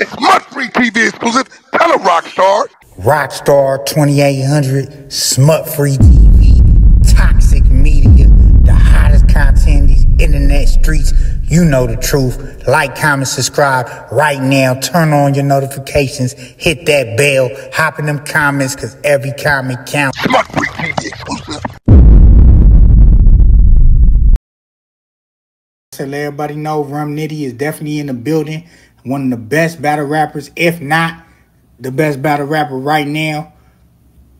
SmutFreeTV exclusive. Tell a Rocstar. Rocstar 2800, SmutFreeTV, toxic media, the hottest content in these internet streets. You know the truth. Like, comment, subscribe right now. Turn on your notifications. Hit that bell. Hop in them comments, because every comment counts. SmutFreeTV exclusive. To let everybody know, Rum Nitty is definitely in the building. One of the best battle rappers, if not the best battle rapper right now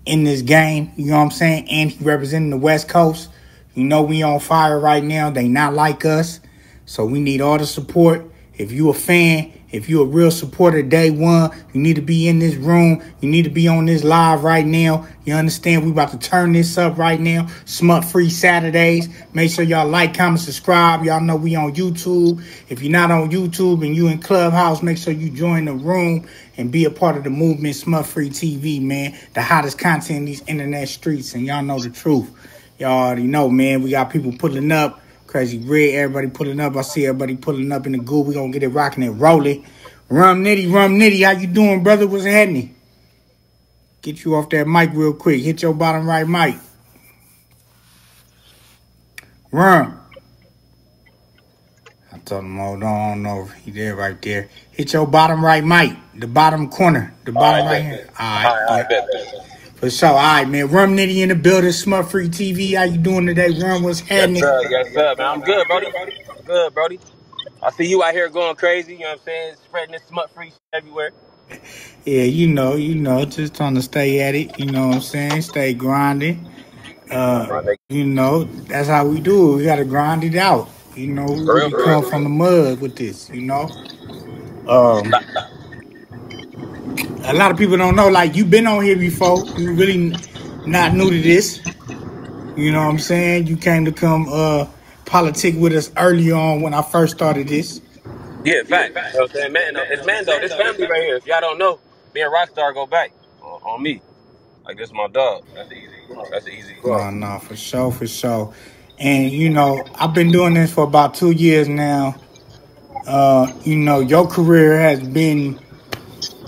in this game. You know what I'm saying? And he representing the West Coast. You know we on fire right now. They not like us. So we need all the support. If you a fan, if you a real supporter day one, you need to be in this room. You need to be on this live right now. You understand? We about to turn this up right now. Smut Free Saturdays. Make sure y'all like, comment, subscribe. Y'all know we on YouTube. If you're not on YouTube and you in Clubhouse, make sure you join the room and be a part of the movement. Smut Free TV, man. The hottest content in these internet streets. And y'all know the truth. Y'all already know, man. We got people pulling up. Crazy Red, everybody pulling up. I see everybody pulling up in the goo. We gonna get it rocking and rolling. Rum Nitty, how you doing, brother? What's happening? Get you off that mic real quick. Hit your bottom right mic. Rum. I told him, hold on, no, he there right there. Hit your bottom right mic. The bottom corner. The bottom right hand. All right. For sure. All right, man. Rum Nitty in the building. Smut Free TV. How you doing today, Rum? What's happening? Yes, sir, man. I'm good, Brody. I see you out here going crazy, you know what I'm saying? Spreading this smut free shit everywhere. Yeah, you know, just trying to stay at it, you know what I'm saying? Stay grinding. You know, that's how we do it. We gotta grind it out. You know, we really come from the mud with this, you know. A lot of people don't know, like, you been on here before. You really not new to this. You know what I'm saying? You came to come politic with us early on when I first started this. Yeah, fact. You know what I'm saying? Man, it's Mando, this family right here. If y'all don't know, me and Rockstar go back on me. Like, this is my dog. That's easy. No, for sure. And, you know, I've been doing this for about 2 years now. You know, your career has been,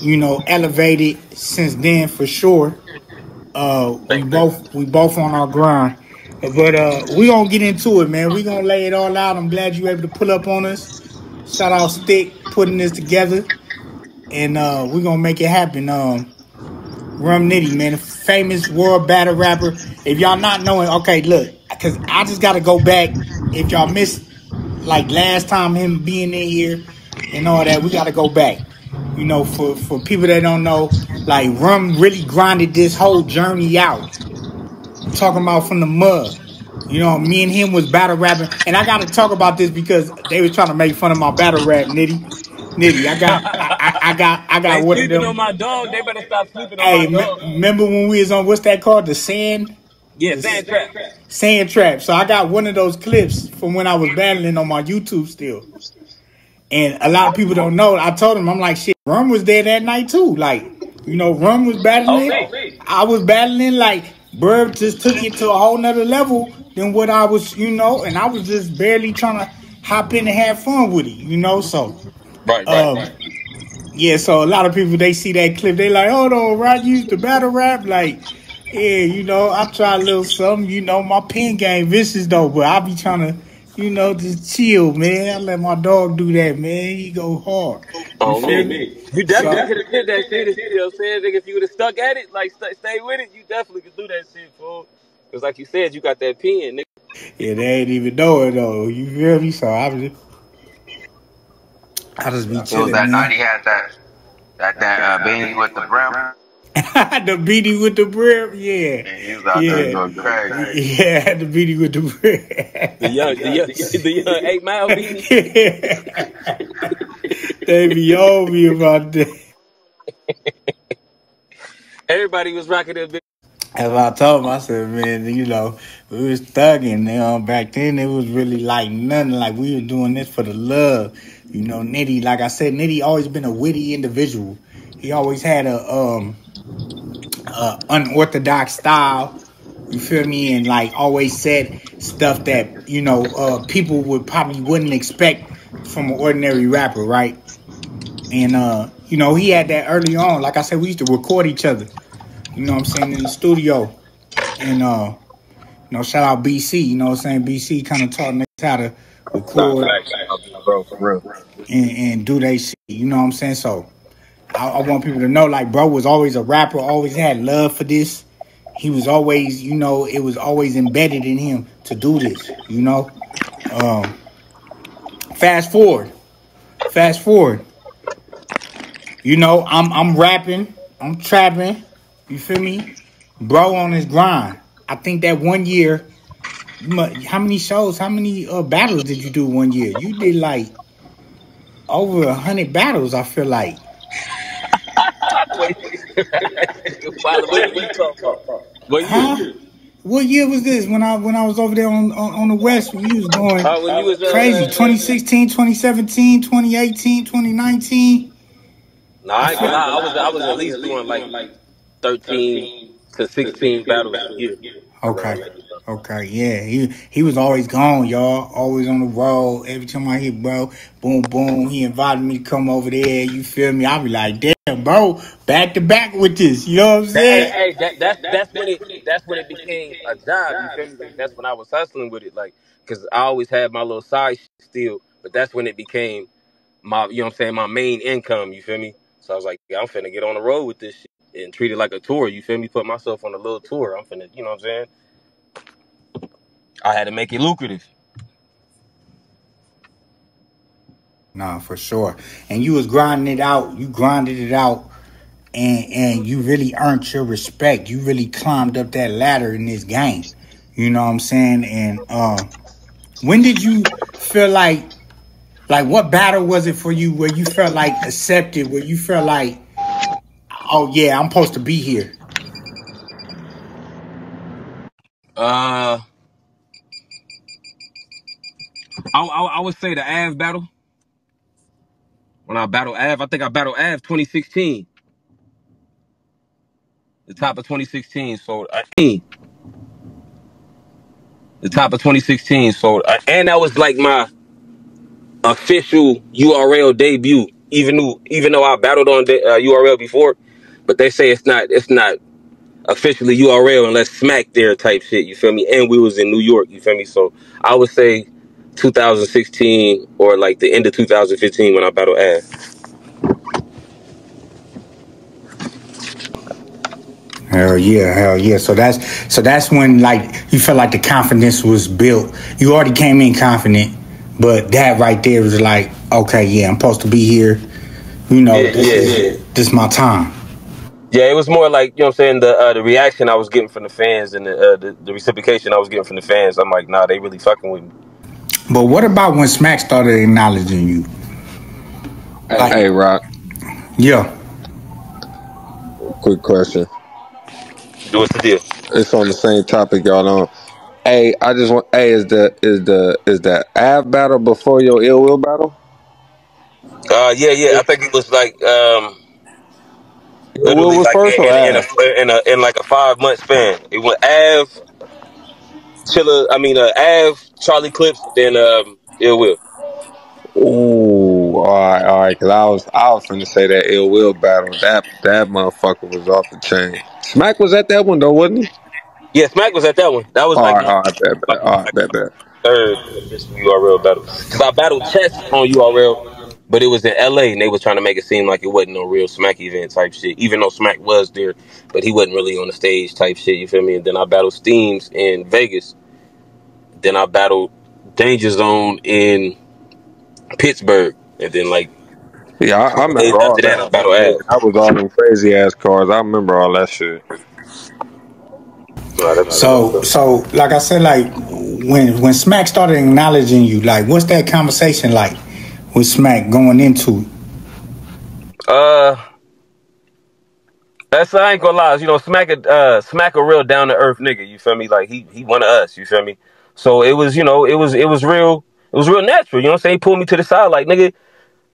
you know, elevated since then for sure. We both on our grind. But we gonna get into it, man. We gonna lay it all out. I'm glad you able to pull up on us. Shout out Stick putting this together. And we gonna make it happen. Rum Nitty, man, a famous world battle rapper. If y'all not knowing, okay, look, because I just gotta go back. If y'all missed like last time him being in here and all that, we gotta go back. You know, for people that don't know, like Rum really grinded this whole journey out. I'm talking about from the mud. You know, me and him was battle rapping, and I got to talk about this because they was trying to make fun of my battle rap, Nitty. I got one of them. On my dog, they better stop sleeping on my dog. Remember when we was on what's that called? The sand? Yeah, sand trap. Sand trap. So I got one of those clips from when I was battling on my YouTube still. And a lot of people don't know. I told them, I'm like, shit, Rum was there that night too. Like, you know, Rum was battling. I was battling, like, Burb just took it to a whole nother level than what I was, you know, and I was just barely trying to hop in and have fun with it, you know, so. Right. Yeah, so a lot of people, they see that clip, they like, hold on, right, you used to battle rap? Like, yeah, you know, I try a little something, you know, my pen game vicious though, but I be trying to, you know, just chill, man. I let my dog do that, man. He go hard. You definitely could have did that shit, you know what I'm saying? Nigga, if you would have stuck at it, like, stay with it, you definitely could do that shit, fool. Because like you said, you got that pen, nigga. Yeah, they ain't even know it, though. You feel me? So I just be chilling, that night he had that beanie with the brim. The beanie with the brim, yeah. And he was out there going crazy. Yeah, the beanie with the brim. The young 8 Mile beanie. They be on me about that. Everybody was rocking that bitch. As I told him, I said, man, you know, we was thugging. You know, back then it was really like nothing. Like we were doing this for the love. You know, Nitty, like I said, Nitty always been a witty individual. He always had a unorthodox style. You feel me? And like always said stuff that, you know, people wouldn't expect from an ordinary rapper, right? And you know, he had that early on. Like I said, we used to record each other. You know what I'm saying, in the studio. And you know, shout out BC, you know what I'm saying? BC kind of taught niggas how to record Bro, for real. and do they shit, you know what I'm saying? So I want people to know, like, bro was always a rapper, always had love for this. He was always, you know, it was always embedded in him to do this, you know? Fast forward. You know, I'm rapping, I'm trapping, you feel me? Bro on his grind. I think that 1 year, how many shows, how many battles did you do 1 year? You did like over 100 battles, I feel like. What you talking about? What Huh? year? What year was this when I was over there on the West when you was going When you was crazy? 2016, 2017, 2018, 2019? Nah, I ain't gonna lie. I was at least doing like 13 to 16 battles a year. Okay, yeah. He was always gone, y'all. Always on the road. Every time I hit bro, boom, boom, he invited me to come over there. You feel me? I be like, damn, bro, back to back with this. You know what I'm saying? Hey, that's when it became a job. You feel me? Like, that's when I was hustling with it, like, cause I always had my little side shit still, but that's when it became my, you know what I'm saying, my main income. You feel me? So I was like, yeah, I'm finna get on the road with this shit and treat it like a tour. You feel me? Put myself on a little tour. I'm finna, you know what I'm saying? I had to make it lucrative. Nah, for sure. And you was grinding it out. You grinded it out. And you really earned your respect. You really climbed up that ladder in this game. You know what I'm saying? And when did you feel like what battle was it for you where you felt like accepted, where you felt like, oh yeah, I'm supposed to be here? I would say the Av battle. When I battled Av, I think I battled Av 2016. The top of 2016. So the top of 2016. So and that was like my official URL debut. Even though I battled on URL before, but they say it's not officially URL unless Smac there type shit. You feel me? And we was in New York. You feel me? So I would say 2016 or like the end of 2015 when I battled Av. Hell yeah. So that's when like you felt like the confidence was built. You already came in confident, but that right there was like, okay, yeah, I'm supposed to be here. You know, this is my time. Yeah, it was more like, you know what I'm saying, the reaction I was getting from the fans and the reciprocation I was getting from the fans. I'm like, nah, they really fucking with me. But what about when Smac started acknowledging you? Like, hey, Rock. Yeah. Quick question. What's the deal? It's on the same topic y'all on. Hey, I just want. Hey, is the Av battle before your Ill Will battle? Yeah. I think it was like Ill Will literally was like first or Av? in like a 5-month span. It went Av, Av, Charlie Clips, then Ill Will. Ooh, all right. Cause I was finna say that Ill Will battle. That motherfucker was off the chain. Smac was at that one though, wasn't he? Yeah, Smac was at that one. That was All like right, my bet. third official URL battle. Because I battled Chess on URL, but it was in LA and they was trying to make it seem like it wasn't no real Smac event type shit. Even though Smac was there, but he wasn't really on the stage type shit, you feel me? And then I battled Steams in Vegas. Then I battled Danger Zone in Pittsburgh. And then like Yeah, I remember all after that I that. battled Yeah, Av. that was all them crazy ass cars. I remember all that shit. So like I said, like when Smac started acknowledging you, like what's that conversation like with Smac going into it? That's, I ain't gonna lie, you know, Smac a real down to earth nigga, you feel me? Like he one of us, you feel me? So it was, you know, it was real natural, you know what I'm saying? He pulled me to the side like, nigga,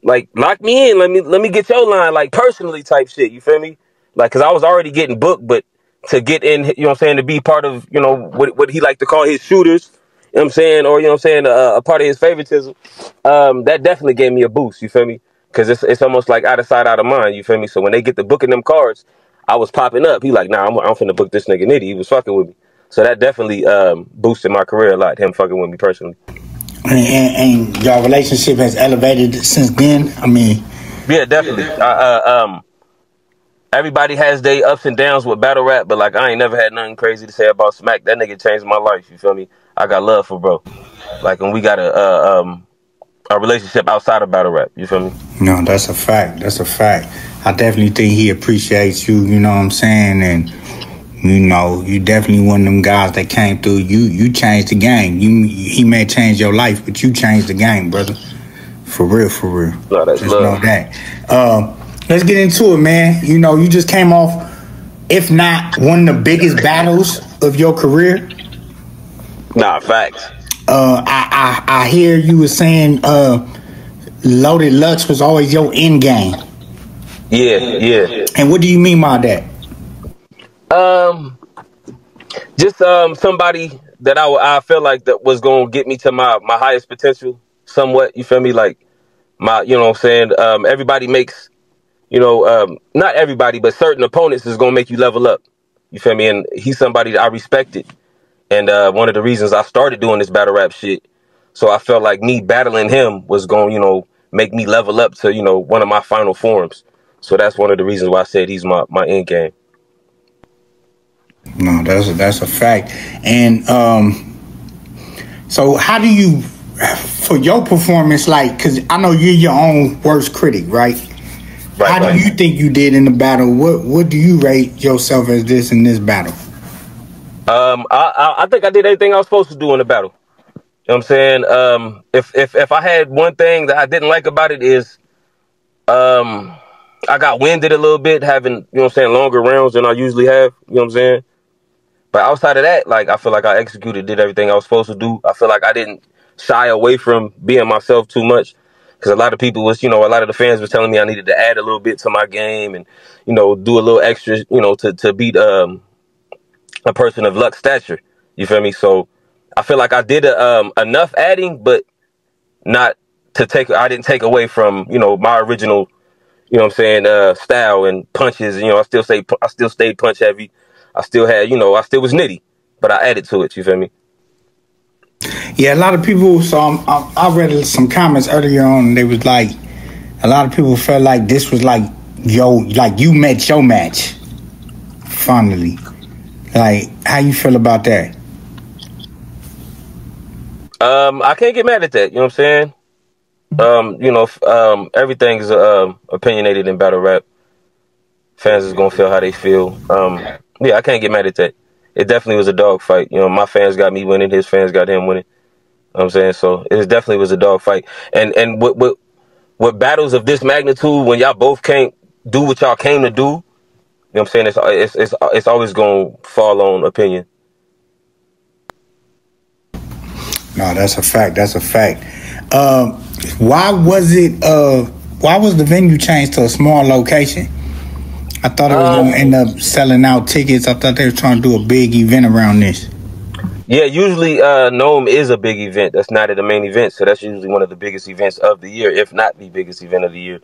like lock me in, let me get your line, like personally type shit, you feel me? Like, cause I was already getting booked, but to get in, you know what I'm saying, to be part of, you know, what he like to call his shooters, you know what I'm saying, or you know what I'm saying, a part of his favoritism, that definitely gave me a boost, you feel me? Because it's almost like out of sight, out of mind. You feel me? So when they get the booking them cards, I was popping up. He like, nah, I'm finna book this nigga Nitty. He was fucking with me. So that definitely boosted my career a lot, him fucking with me personally. And your relationship has elevated since then? I mean... Yeah, definitely. Everybody has their ups and downs with battle rap, but like I ain't never had nothing crazy to say about Smac. That nigga changed my life, you feel me? I got love for bro. Like, and we got a relationship outside of battle rap, you feel me? No, that's a fact. That's a fact. I definitely think he appreciates you, you know what I'm saying? And, you know, you definitely one of them guys that came through. You changed the game. He may change your life, but you changed the game, brother. For real, for real. No, that's just love. Know that. Let's get into it, man. You know, you just came off, if not one of the biggest battles of your career. Nah, facts. I hear you were saying Loaded Lux was always your end game. Yeah. And what do you mean by that? Just somebody that I feel like that was gonna get me to my highest potential somewhat, you feel me? Like you know what I'm saying? Everybody makes, you know, not everybody, but certain opponents is gonna make you level up. You feel me? And he's somebody that I respected. And one of the reasons I started doing this battle rap shit, so I felt like me battling him was going to, you know, make me level up to, you know, one of my final forms. So that's one of the reasons why I said he's my end game. No, that's a fact. And so how do you, for your performance, like, because I know you're your own worst critic, right? How do you think you did in the battle? What do you rate yourself as this in this battle? I think I did everything I was supposed to do in the battle. You know what I'm saying? If I had one thing that I didn't like about it is, I got winded a little bit having, you know what I'm saying, longer rounds than I usually have. You know what I'm saying? But outside of that, like, I feel like I did everything I was supposed to do. I feel like I didn't shy away from being myself too much. Because a lot of people was, you know, a lot of the fans was telling me I needed to add a little bit to my game and, you know, do a little extra, you know, to beat, a person of Lux stature, you feel me? So I feel like I did enough adding, but not to take. I didn't take away from, you know, my original, you know what I'm saying, style and punches. You know, I still stayed punch heavy. I still had, you know, I still was nitty, but I added to it. You feel me? Yeah, a lot of people. So I read some comments earlier on. And they was like, a lot of people felt like this was like you met your match finally. Like, how you feel about that? I can't get mad at that. You know what I'm saying? You know, everything is opinionated in battle rap. Fans is gonna feel how they feel. Yeah, I can't get mad at that. It definitely was a dog fight. You know, my fans got me winning. His fans got him winning. You know what I'm saying? So it definitely was a dog fight. And with battles of this magnitude, when y'all both can't do what y'all came to do, you know what I'm saying? It's always gonna fall on opinion. No, that's a fact. That's a fact. Why was the venue changed to a small location? I thought it was gonna end up selling out tickets. I thought they were trying to do a big event around this. Yeah, usually Nome is a big event. That's not at the main event, so that's usually one of the biggest events of the year, if not the biggest event of the year.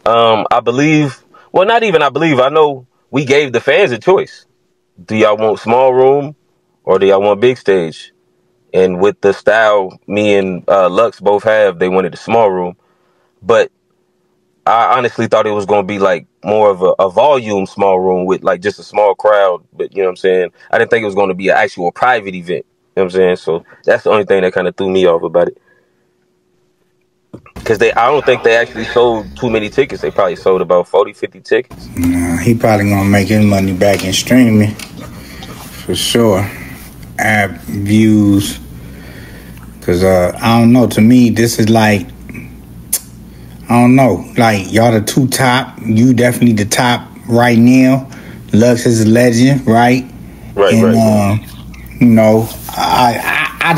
I believe, well, not even I believe, I know we gave the fans a choice. Do y'all want small room or do y'all want big stage? And with the style me and Lux both have, they wanted a small room. But I honestly thought it was going to be like more of a volume small room with like just a small crowd. But you know what I'm saying? I didn't think it was going to be an actual private event. You know what I'm saying? So that's the only thing that kind of threw me off about it. Because I don't think they actually sold too many tickets. They probably sold about 40, 50 tickets. Nah, he probably going to make his money back in streaming. For sure. App views. Because, I don't know. To me, this is like, I don't know. Like, y'all the two top. You definitely the top right now. Lux is a legend, right? Right, and, right. You know, I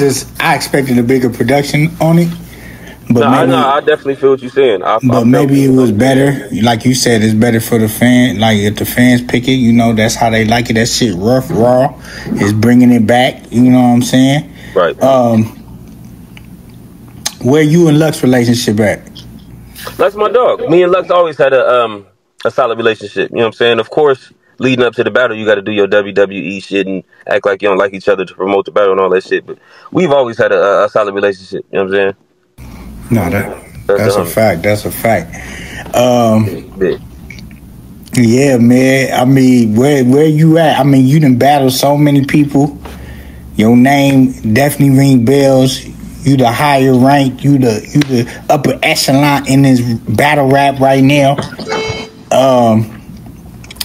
expected a bigger production on it. But I definitely feel what you're saying. But maybe it was better. Like you said, it's better for the fan. Like, if the fans pick it, you know, that's how they like it. That shit rough, raw. It's bringing it back. You know what I'm saying? Right. Where you and Lux relationship at? That's my dog. Me and Lux always had a solid relationship. You know what I'm saying? Of course, leading up to the battle, you got to do your WWE shit and act like you don't like each other to promote the battle and all that shit. But we've always had a solid relationship. You know what I'm saying? No, that's a fact. That's a fact. Yeah, man. I mean, where you at? I mean, you done battled so many people. Your name definitely ring bells. You the higher rank. You the upper echelon in this battle rap right now.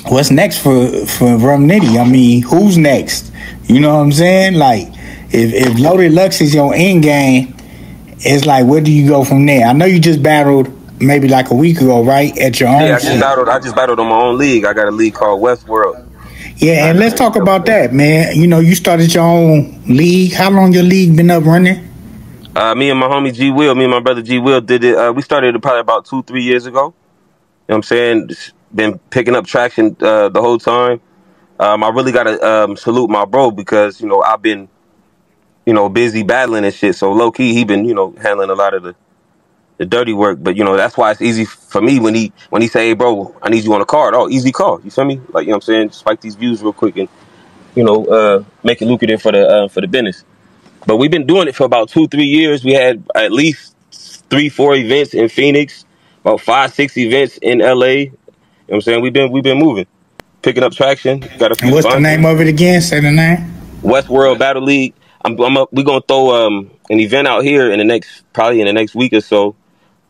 What's next for Rum Nitty? I mean, who's next? You know what I'm saying? Like, if Loaded Lux is your end game, it's like, where do you go from there? I know you just battled maybe like a week ago, right? At your own. Yeah, I just battled on my own league. I got a league called Westworld. Yeah, and let's talk about that, man. You know, you started your own league. How long your league been up running? Me and my homie G Will, me and my brother G Will did it. We started it probably about 2-3 years ago. You know what I'm saying? Just been picking up traction the whole time. I really got to salute my bro because, you know, I've been, you know, busy battling and shit. So low key, he been, you know, handling a lot of the dirty work. But, you know, that's why it's easy for me when he say, hey, bro, I need you on a card. Oh, easy call. You feel me? Like, you know what I'm saying? Spike these views real quick and, you know, make it lucrative for the business. But we've been doing it for about 2-3 years. We had at least 3-4 events in Phoenix, about 5-6 events in LA. You know what I'm saying? We've been moving, picking up traction. Got a few. And what's the name of it again? Say the name. Westworld Battle League. We're gonna throw an event out here in the next week or so.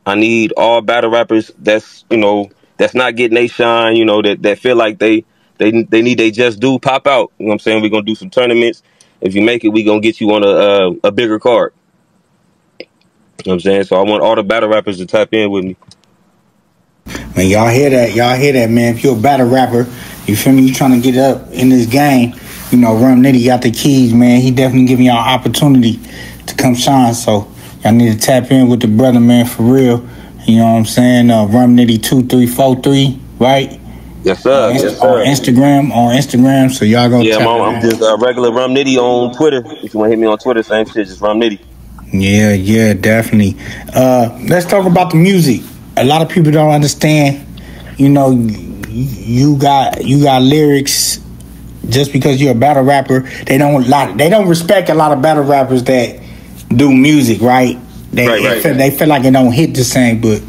I need all battle rappers that's, you know, that's not getting they shine, you know, that feel like they need they just do pop out. You know what I'm saying? We're gonna do some tournaments. If you make it, we gonna get you on a bigger card. You know what I'm saying? So I want all the battle rappers to tap in with me. Man, y'all hear that? Y'all hear that, man? If you're a battle rapper, you feel me? You trying to get up in this game, you know, Rum Nitty got the keys, man. He definitely giving y'all opportunity to come shine. So y'all need to tap in with the brother, man, for real. You know what I'm saying? Rum Nitty 2343, right? Yes, sir. Yes, sir. On Instagram, so y'all go. Yeah, I'm just regular Rum Nitty on Twitter. If you want to hit me on Twitter, same shit, just Rum Nitty. Yeah, definitely. Let's talk about the music. A lot of people don't understand. You know, you got lyrics. Just because you're a battle rapper, they don't respect a lot of battle rappers that do music, right? They feel like it don't hit the same, but.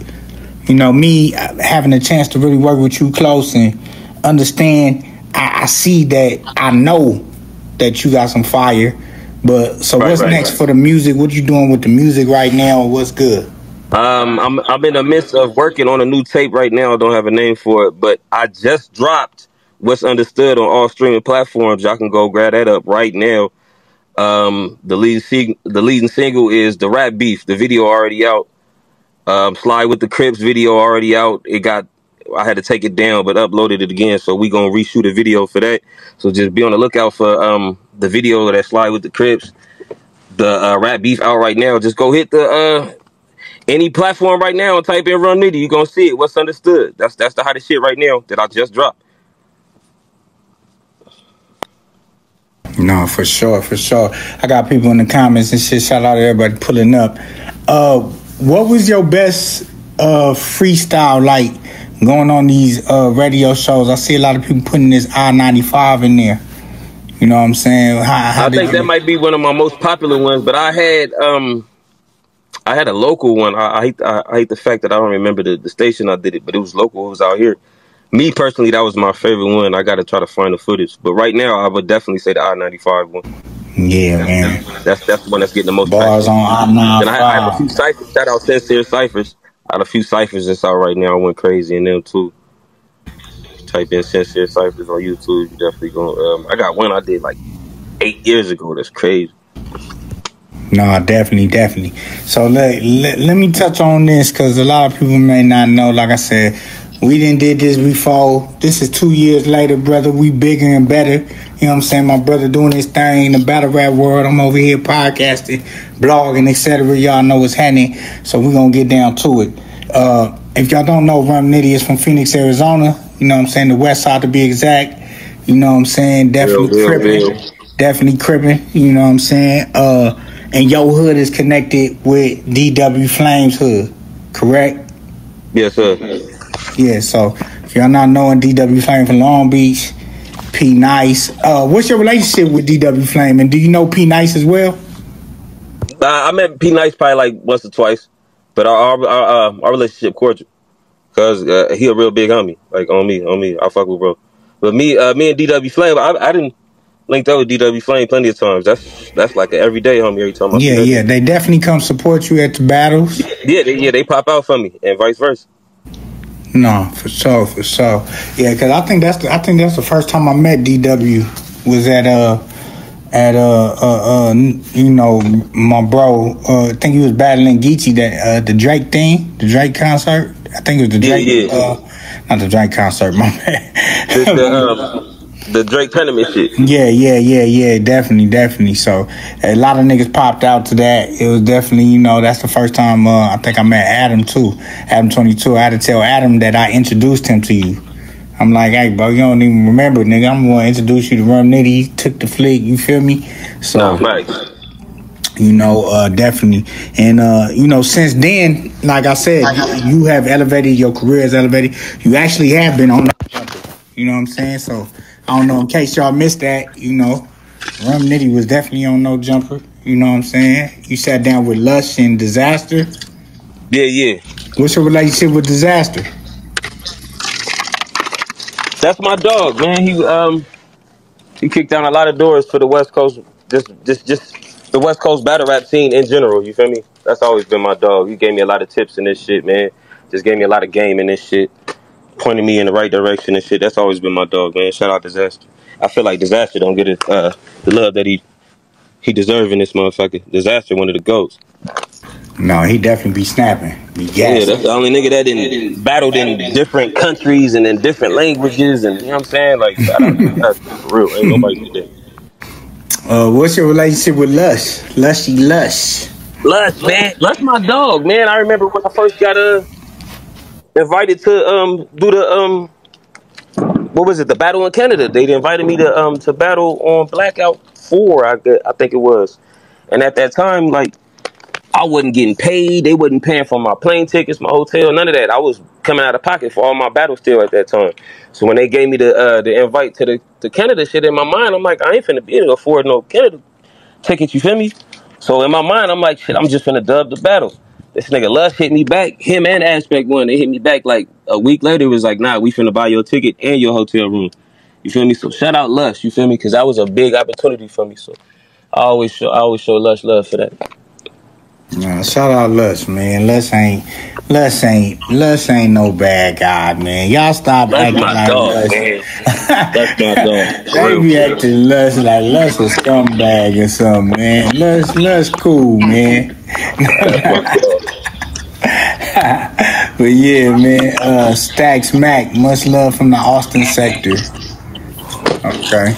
You know, me having a chance to really work with you close and understand, I see that, I know that you got some fire. But so what's next for the music? What you doing with the music right now? What's good? I'm in the midst of working on a new tape right now. I don't have a name for it, but I just dropped What's Understood on all streaming platforms. Y'all can go grab that up right now. The leading single is The Rap Beef. The video already out. Slide with the Crips video already out. I had to take it down, but uploaded it again. So we gonna reshoot a video for that. So just be on the lookout for the video that Slide with the Crips. The Rap Beef out right now. Just go hit the any platform right now and type in Rum Nitty. You gonna see it. What's Understood. That's the hottest shit right now that I just dropped. No, for sure. I got people in the comments and shit. Shout out to everybody pulling up. What was your best freestyle like going on these radio shows? I see a lot of people putting this I-95 in there. You know what I'm saying? I think that might be one of my most popular ones, but I had a local one. I hate the fact that I don't remember the station I did it, but it was local. It was out here. Me personally, that was my favorite one. I got to try to find the footage. But right now, I would definitely say the I-95 one. Yeah, man. That's the one that's getting the most bars on I-95. And I have a few ciphers. Shout out Sincere Ciphers. I have a few ciphers that's out right now. I went crazy in them too. Type in Sincere Ciphers on YouTube. You definitely going. I got one I did like 8 years ago. That's crazy. No, definitely. So let me touch on this because a lot of people may not know. Like I said, we didn't did this before. This is 2 years later, brother. We bigger and better. You know what I'm saying? My brother doing his thing in the battle rap world. I'm over here podcasting, blogging, etc. Y'all know what's happening. So we're going to get down to it. If y'all don't know, Rum Nitty is from Phoenix, Arizona. You know what I'm saying? The west side to be exact. You know what I'm saying? Definitely crippin'. You know what I'm saying? And your hood is connected with DW Flames hood. Correct? Yes, sir. Yeah, so if y'all not knowing DW Flame from Long Beach, P Nice. What's your relationship with DW Flame, and do you know P Nice as well? I met P Nice probably like once or twice, but our relationship cordial because he a real big homie. Like on me. I fuck with bro. But me and DW Flame, I didn't linked up with DW Flame plenty of times. That's like an everyday homie. Every time I see Yeah, that yeah, nigga. they definitely come support you at the battles. Yeah, they pop out for me and vice versa. No, for sure. Yeah, because I think that's the first time I met DW was at you know, my bro. I think he was battling Geechee that the Drake thing, the Drake concert. I think it was the Drake. Yeah. Not the Drake concert. My man. The Drake tournament shit. Yeah, definitely. So a lot of niggas popped out to that. It was definitely, you know, that's the first time I think I met Adam too. Adam22. I had to tell Adam that I introduced him to you. I'm like, hey, bro, you don't even remember, nigga. I'm going to introduce you to Rum Nitty. He took the flick, you feel me? So, right. You know, definitely. And, you know, since then, like I said, you have elevated, your career has elevated. You actually have been on the jumper. You know what I'm saying? So, I don't know, in case y'all missed that, you know, Rum Nitty was definitely on No Jumper. You know what I'm saying? You sat down with Luce and Disaster. Yeah. What's your relationship with Disaster? That's my dog, man. He kicked down a lot of doors for the West Coast, just the West Coast battle rap scene in general. You feel me? That's always been my dog. He gave me a lot of tips in this shit, man. Just gave me a lot of game in this shit, pointed me in the right direction and shit. That's always been my dog, man. Shout out Disaster. I feel like Disaster don't get it, the love that he deserve in this motherfucker. Disaster, one of the GOATs. No, he definitely be snapping. Yeah, that's the only nigga that didn't battled in different countries and in different languages, and you know what I'm saying? Like, shout out to Disaster, for real. Ain't nobody did that. What's your relationship with Lush? Lush. Luce, man. Luce my dog, man. I remember when I first got invited to do the what was it, the battle in Canada. They invited me to battle on Blackout 4, I think it was. And at that time, like, I wasn't getting paid. They wasn't paying for my plane tickets, my hotel, none of that. I was coming out of pocket for all my battles still at that time. So when they gave me the invite to the Canada shit, in my mind, I'm like, I ain't finna be able to afford no Canada tickets, you feel me? So in my mind, I'm like, shit, I'm just finna dub the battle. This nigga Luce hit me back, him and Aspect One. They hit me back like a week later. It was like, nah, we finna buy your ticket and your hotel room. You feel me? So shout out Luce, you feel me? Because that was a big opportunity for me. So I always show Luce love for that. Nah, shout out Lush, man. Lush ain't no bad guy, man. Y'all stop acting like dog, Lush. Man. That's my dog. They be acting Lush like Lush a scumbag or something, man. Lush cool, man. But yeah, man. Stack Smac, much love from the Austin sector. Okay.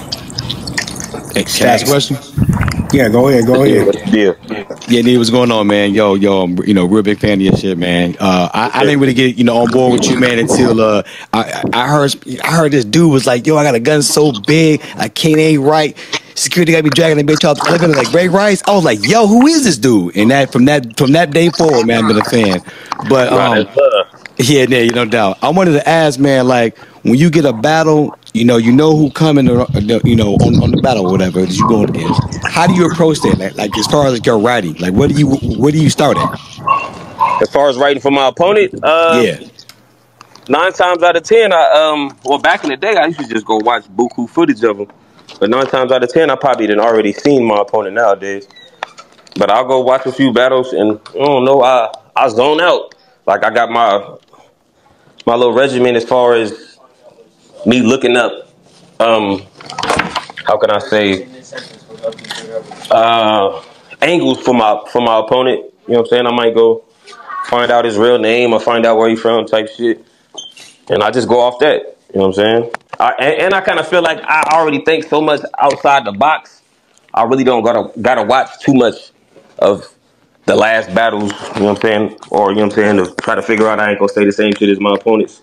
Hey, can I ask a question? Yeah, go ahead. Yeah, Nitty, what's going on, man? Yo, I'm, real big fan of your shit, man. I didn't really get, on board with you, man, until I heard this dude was like, yo, I got a gun so big, I can't aim right. Security got me dragging the bitch off the elevator like Ray Rice. I was like, yo, who is this dude? And that from that day forward, man, I've been a fan. But yeah, no doubt. I wanted to ask, man, like when you get a battle, you know who coming, on the battle or whatever that you going against. How do you approach that? Like as far as like your writing, like where do you start at? As far as writing for my opponent, yeah. 9 times out of 10, well, back in the day, I used to just go watch buku footage of them. But 9 times out of 10, I probably done already seen my opponent nowadays. But I'll go watch a few battles, and I don't know, I zone out. Like I got my little regimen as far as me looking up, how can I say, angles for my opponent. You know what I'm saying? I might go find out his real name or find out where he's from type shit. And I just go off that. You know what I'm saying? And I kind of feel like I already think so much outside the box. I really don't gotta watch too much of the last battles, you know what I'm saying? Or, you know what I'm saying, to try to figure out I ain't gonna say the same shit as my opponents.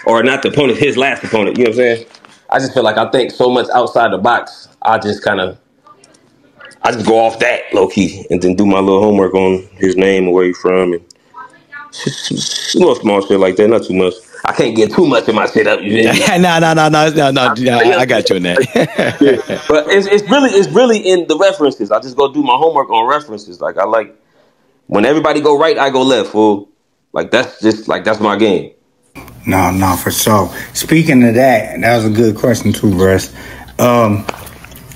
Or not the opponent, his last opponent, you know what I'm saying? I just feel like I think so much outside the box, I just go off that low key and then do my little homework on his name and where he's from. And Little small shit like that, not too much. I can't get too much of my shit up. You feel me? No. I got you in that. Yeah. But it's really in the references. I just go do my homework on references. Like I like when everybody go right, I go left. Fool. Like that's my game. No, for sure. Speaking of that was a good question too, Russ.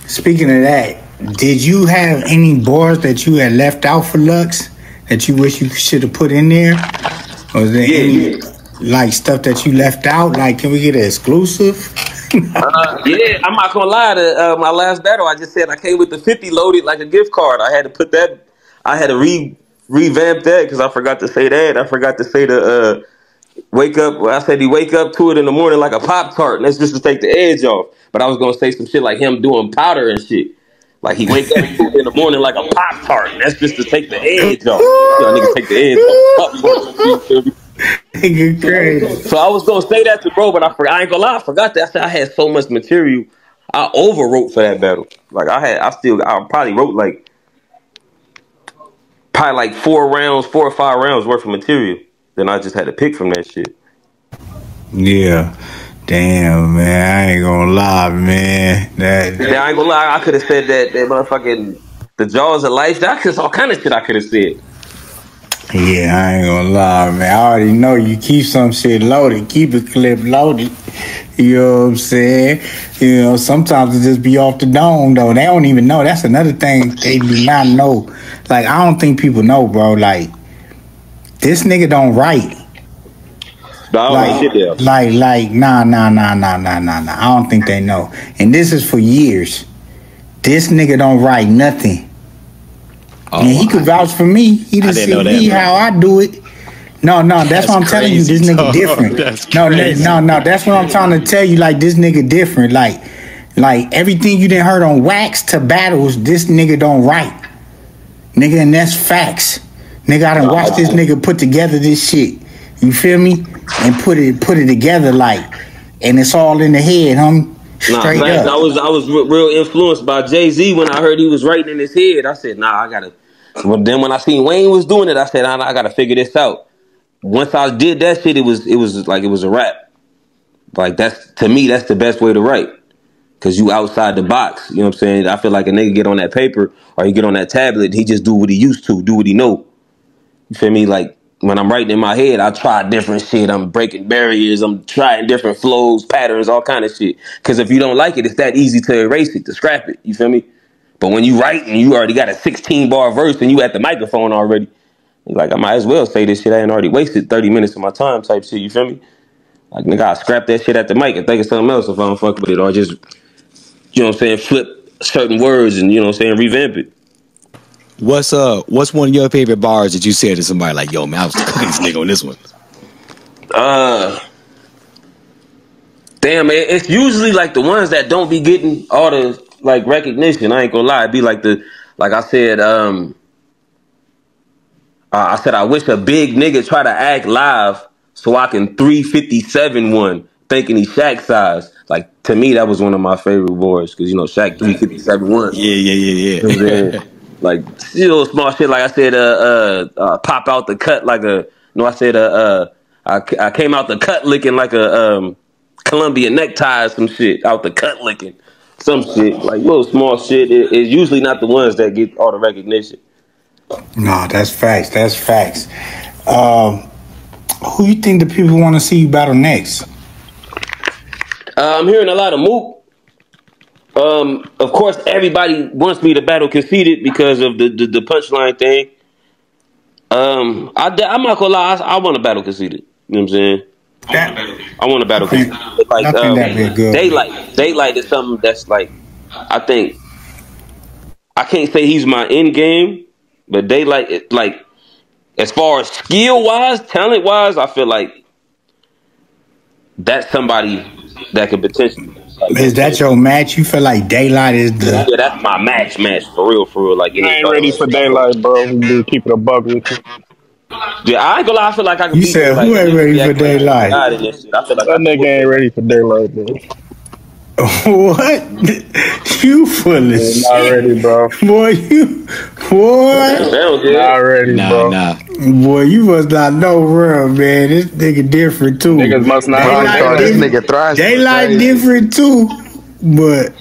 Speaking of that, did you have any bars that you had left out for Lux that you wish you should have put in there? Or was there any like stuff that you left out? Like, can we get an exclusive? Yeah, I'm not gonna lie. To my last battle, I just said I came with the 50 loaded like a gift card. I had to put that. I had to revamp that because I forgot to say that. I forgot to say the wake up. Well, I said he wake up to it in the morning like a Pop-Tart. And that's just to take the edge off. But I was gonna say some shit like him doing powder and shit. Like he wake up in the morning like a Pop-Tart. That's just to take the edge off. Y'all niggas take the edge off. Nigga crazy. So I was gonna say that to bro, but I ain't gonna lie, I forgot that. I said I had so much material. I overwrote for that battle. Like I probably wrote like 4 or 5 rounds worth of material. Then I just had to pick from that shit. Yeah. Damn, man. I ain't gonna lie, man. Yeah, I ain't gonna lie. I could have said that motherfucking the jaws of life. That's all kind of shit I could have said. Yeah, I ain't gonna lie, man. I already know you keep some shit loaded. Keep a clip loaded. You know what I'm saying? You know, sometimes it just be off the dome, though. They don't even know. That's another thing they do not know. Like, I don't think people know, bro. Like, this nigga don't write. Nah. I don't think they know. And this is for years. This nigga don't write nothing. Oh, and he could vouch for me. He just see me how I do it. No, that's what I'm telling you. This nigga different. No, that's what I'm trying to tell you. Like, this nigga different. Like everything you didn't heard on Wax to battles, this nigga don't write. Nigga, and that's facts. Nigga, I done watched this nigga put together this shit. You feel me? And put it together like, and it's all in the head, homie. Straight up. I was real influenced by Jay-Z when I heard he was writing in his head. I said, I gotta. Well, then when I seen Wayne was doing it, I said, I gotta figure this out. Once I did that shit, it was a rap. Like to me, that's the best way to write. Cause you outside the box. You know what I'm saying? I feel like a nigga get on that paper or he get on that tablet, he just do what he used to, do what he know. You feel me? Like when I'm writing in my head, I try different shit. I'm breaking barriers. I'm trying different flows, patterns, all kind of shit. Cause if you don't like it, it's that easy to erase it, to scrap it. You feel me? But when you write and you already got a 16-bar verse and you at the microphone already, you're like, I might as well say this shit. I ain't already wasted 30 minutes of my time type shit. You feel me? Like, nigga, I scrap that shit at the mic and think of something else if I don't fuck with it. Or just, you know what I'm saying, flip certain words and, you know what I'm saying, revamp it. What's one of your favorite bars that you said to somebody like, yo, man, I was cooking this nigga on this one? Damn, man, it's usually like the ones that don't be getting all the like recognition. I ain't gonna lie. It'd be like I said, I wish a big nigga try to act live so I can 357 one, thinking he Shaq size. Like, to me, that was one of my favorite bars, because, you know, Shaq 357 one. Yeah. You know what I'm saying? Like, you know, small shit, like I said, pop out the cut like a, no, I said, I came out the cut licking like a Colombian necktie or some shit, out the cut licking. Some shit, like little small shit. It's usually not the ones that get all the recognition. No, that's facts. That's facts. Who you think the people want to see you battle next? I'm hearing a lot of Mook. Of course, everybody wants me to battle Conceited because of the punchline thing. I'm not gonna lie, I want to battle Conceited. You know what I'm saying? I want to battle Conceited. Like Daylight is something that's like, I think, I can't say he's my end game, but Daylight, like, as far as skill wise, talent wise, I feel like that's somebody that could potentially. Is that your match? You feel like Daylight is the? Yeah, that's my match for real. Like, I ain't ready for Daylight, bro. We keep it a buck with you. Yeah, I ain't gonna lie. I feel like I can. You said who ain't ready for Daylight? I feel like that nigga ain't ready for Daylight, bro. What? You full of shit. Not ready, bro. Boy, you what? Not ready, bro. Nah. Boy, you must not know real, man. This nigga different too. Niggas must not know. Daylight This different. nigga thrives. Daylight different too, but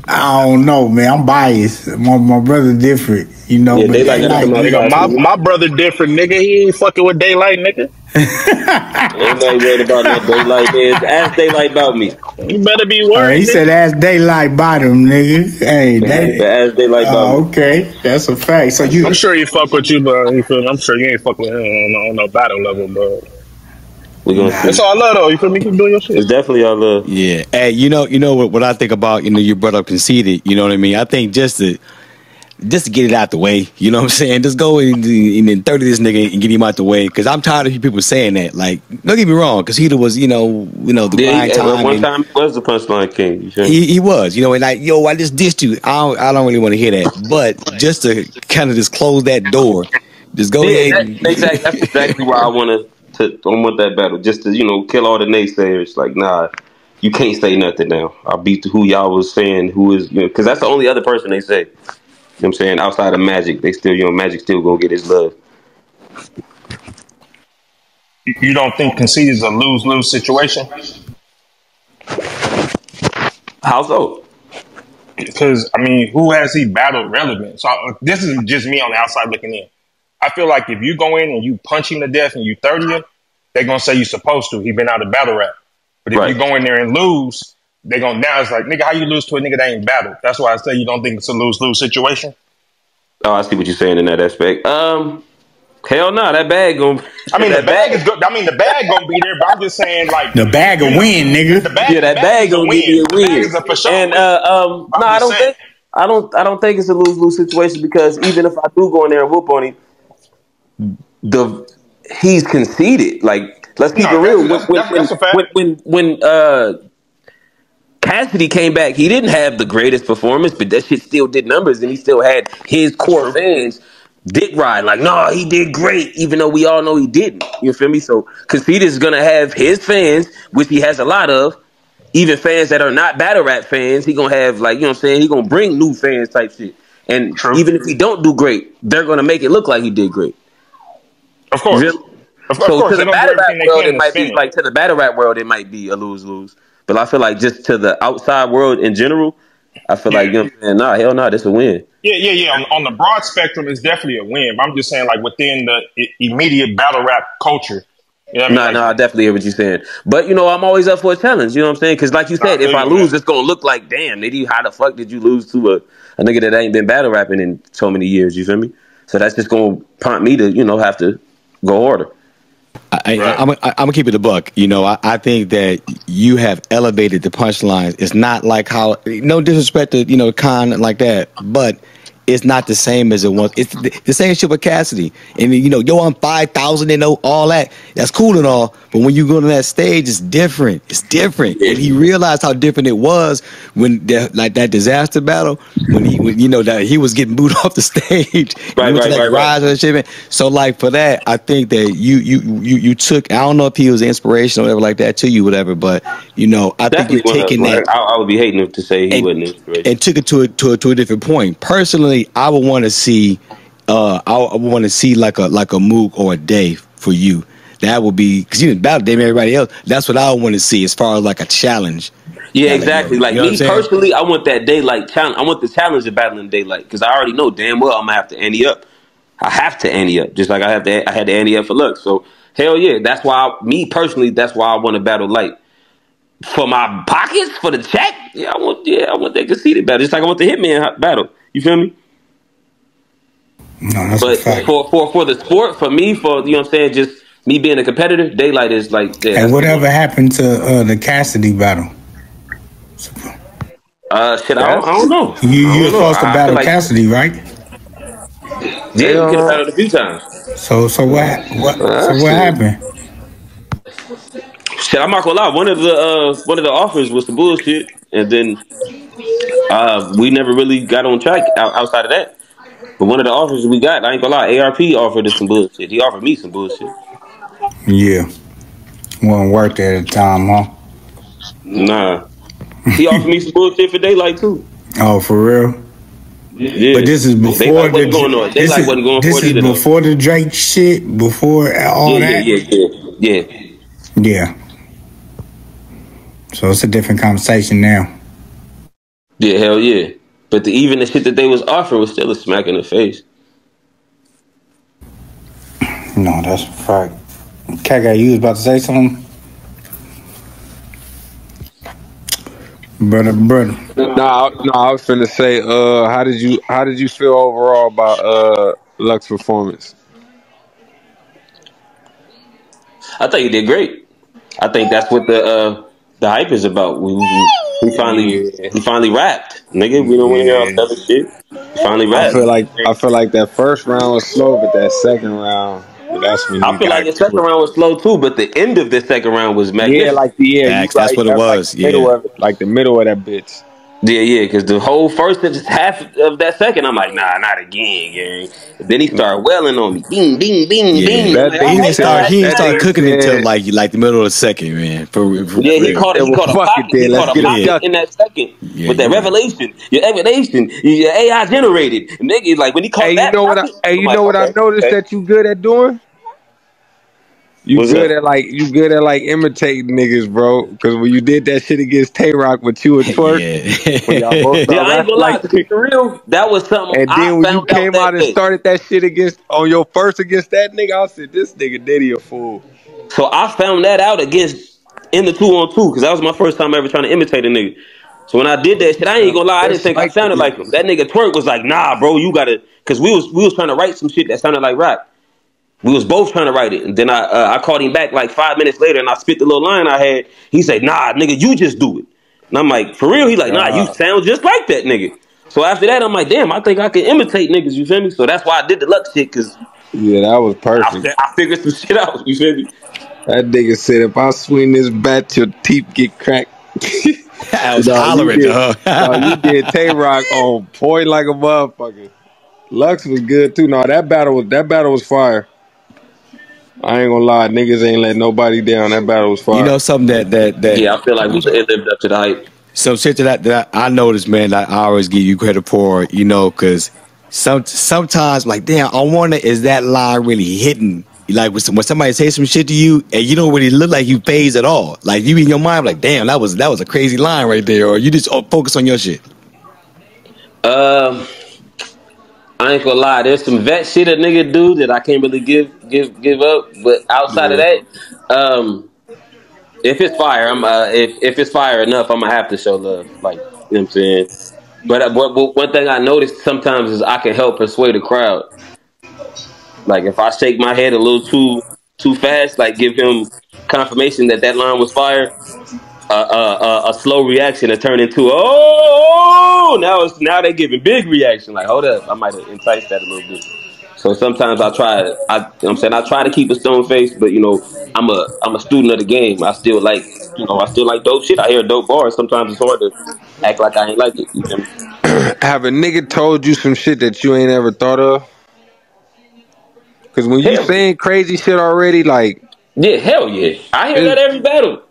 I don't know, man. I'm biased. My brother different, you know. Yeah, but Daylight gotta come Nigga, outside. my brother different, nigga. He ain't fucking with Daylight, nigga. Ain't nobody worried about no Daylight, man. Ask Daylight about me. You better be All right, worried. he said, "Ask Daylight bottom, nigga." Hey, Ask Daylight about me. okay, that's a fact. So you, I'm sure he fuck with you, but you feel me? I'm sure you ain't fuck with him on no battle level, bro. We gonna see. That's all love, though. You feel me? Keep doing your shit. It's definitely all love. Yeah. Hey, you know what I think about, you brought up conceited, you know what I mean? I think just to get it out the way, you know what I'm saying? Just go and then 30 this nigga and get him out the way, because I'm tired of people saying that. Like, don't get me wrong, because he was, the grind time. One time he was the punchline king. You feel me? He was, and like, yo, I just dissed you. I don't really want to hear that, but just to kind of just close that door, just go ahead. That's exactly why I want that battle, just to kill all the naysayers. Like, nah, you can't say nothing now. I'll beat who y'all was saying who is, because that's the only other person they say. You know what I'm saying? Outside of Magic, they still, Magic still gonna get his love. You don't think conceit is a lose-lose situation? How so? Because, I mean, who has he battled relevant? So this is just me on the outside looking in. I feel like if you go in and you punch him to death and you 30 him, they're going to say you're supposed to. He been out of battle rap. But if you go in there and lose, they're going to now it's like, nigga, how you lose to a nigga that ain't battled? That's why I say you don't think it's a lose-lose situation. Oh, I see what you're saying in that aspect. Hell no, that bag gonna. I mean, the bag is good. I mean, the bag gonna be there, but I'm just saying, like, the bag will win, nigga. The bag, that bag gonna give you a win. The bag is a for sure and win. no, I don't think it's a lose-lose situation, because even if I do go in there and whoop on him, he's conceded. Like, let's keep it real. That's a fact. When Cassidy came back, he didn't have the greatest performance, but that shit still did numbers, and he still had his core fans dick ride. Like, no, he did great, even though we all know he didn't. You feel me? So Conceit is gonna have his fans, which he has a lot of, even fans that are not battle rap fans. He gonna have, like, he gonna bring new fans type shit. And even if he don't do great, they're gonna make it look like he did great. Of course. So to the battle rap world, it might be like, to the battle rap world, it might be a lose-lose. But I feel like just to the outside world in general, I feel like, nah, hell nah, this a win. Yeah. On the broad spectrum, it's definitely a win. But I'm just saying, like, within the immediate battle rap culture. You know what I mean? I definitely hear what you're saying. But, I'm always up for a challenge. You know what I'm saying? Because like you said, if I lose, it's going to look like, damn, nigga, how the fuck did you lose to a nigga that ain't been battle rapping in so many years? You feel me? So that's just going to prompt me to, have to go harder. I'm gonna keep it a buck. I think that you have elevated the punchlines. It's not like how, no disrespect to Khan like that, but it's not the same as it was. It's the same shit with Cassidy. And yo, I'm 5,000 and all that. That's cool and all, but when you go to that stage, it's different. It's different. And he realized how different it was when that disaster battle, when that he was getting booed off the stage. Right. And shit, man. So like for that, I think that you took, I don't know if he was inspirational or whatever like that to you, whatever, but I think you're taking that. I would be hating to say he wasn't inspirational. And took it to a different point. Personally, I would want to see, like a Mook or a Day for you. That would be, because you didn't battle Dame everybody else. That's what I want to see as far as like a challenge. Yeah, exactly. Like me personally, I want that Daylight challenge. I want the challenge of battling Daylight, because I already know damn well I'm gonna have to ante up. I have to ante up, just like I had to ante up for Lux. So hell yeah, that's why that's why I want to battle Light. For my pockets, for the check, I want that conceited battle, just like I want the Hitman battle. You feel me? No, that's but a fact. For the sport, for me, just me being a competitor, Daylight is like. Yeah, and whatever happened to the Cassidy battle? Shit, I don't know. You were supposed to battle Cassidy, right? Yeah, we could have battled a few times. So what happened? Shit, I'm not gonna lie. One of the offers was some bullshit, and then we never really got on track outside of that. But one of the offers we got, I ain't gonna lie, ARP offered us some bullshit. He offered me some bullshit. Yeah, wasn't worth it at the time, huh? Nah, he offered me some bullshit for Daylight too. Oh, for real? Yeah. But this is They before like wasn't going on. They this like is wasn't going this for it is either though. before the Drake shit, before all Yeah, that. yeah. Yeah. So it's a different conversation now. Yeah, hell yeah. But even the shit that they was offering was still a smack in the face. No, that's a fact. Kaga, you was about to say something? Brother. No, I was finna say, how did you feel overall about Lux's performance? I think he did great. I think that's what the hype is about. We finally rapped, nigga. We don't want to hear all the other shit. We finally I rapped. feel like that first round was slow, but that second round, that's when I you feel like got the second to it. round was slow too, but the end of the second round was magnificent. You Facts, right. that's what it was. Like the middle of it, like the middle of that bitch. Yeah, because the whole first half of that second, I'm like, nah, not again, gang. Then he started welling on me, bing, bing, bing, Yeah, bing. That Like, thing all he right, didn't start. all He didn't right, start all right. cooking until like the middle of the second, man. For Yeah, he real. caught a Fuck it pocket. then. He Let's caught a get pocket it. in that second Yeah, with that you're right. revelation. Your evidation, your AI generated. Nigga, like when he caught Hey, that pocket, I'm you like, know what I okay, noticed okay. that you good at doing? You What's good up? at like imitating niggas, bro. Because when you did that shit against Tay Rock with you and Twerk, when y'all both Yeah. Yeah, started I ain't rapping gonna lie. like To that, be real, that was something and I then when you found out came out that and day. started that shit on your first against that nigga, I said, this nigga Diddy a fool. So I found that out against in the 2-on-2 because that was my first time ever trying to imitate a nigga. So when I did that shit, I ain't gonna lie, I didn't think I sounded like him. That nigga Twerk was like, nah, bro, you gotta, because we was trying to write some shit that sounded like rap. We was both trying to write it, and then I called him back like 5 minutes later, and I spit the little line I had. He said, nah, nigga, you just do it. And I'm like, for real? He like, nah, you sound just like that nigga. So after that, I'm like, damn, I think I can imitate niggas. You feel me? So that's why I did the luck shit because Yeah, that was perfect. I figured some shit out. You feel me? That nigga said, if I swing this bat, your teeth get cracked. I was No, hollering, dog. you did Tay Rock on point like a motherfucker. Lux was good too. No, that battle was fire. I ain't gonna lie, niggas ain't let nobody down. That battle was You fire. know something that Yeah, I feel like it lived up to the hype. some shit that I noticed, man. That I always give you credit for, because sometimes like, damn, I wonder, is that line really hitting? Like when somebody say some shit to you and you don't really look like you phased at all. Like you in your mind like, damn, that was a crazy line right there, or you just focus on your shit. I ain't gonna lie, there's some vet shit a nigga do that I can't really give up. But outside of Yeah. that, if it's fire, I'm if it's fire enough, I'm gonna have to show love. Like, you know what I'm saying? But one thing I noticed sometimes is I can help persuade a crowd. Like if I shake my head a little too fast, like give him confirmation that line was fire. A slow reaction to turn into now they giving big reaction. Like, hold up, I might have enticed that a little bit. So sometimes I try to keep a stone face, but I'm a student of the game. I still like dope shit. I hear dope bars. Sometimes it's hard to act like I ain't like it. You feel me? Have a nigga told you some shit that you ain't ever thought of? Because when you Hell saying crazy shit already, like, yeah, hell yeah. I hear that every battle.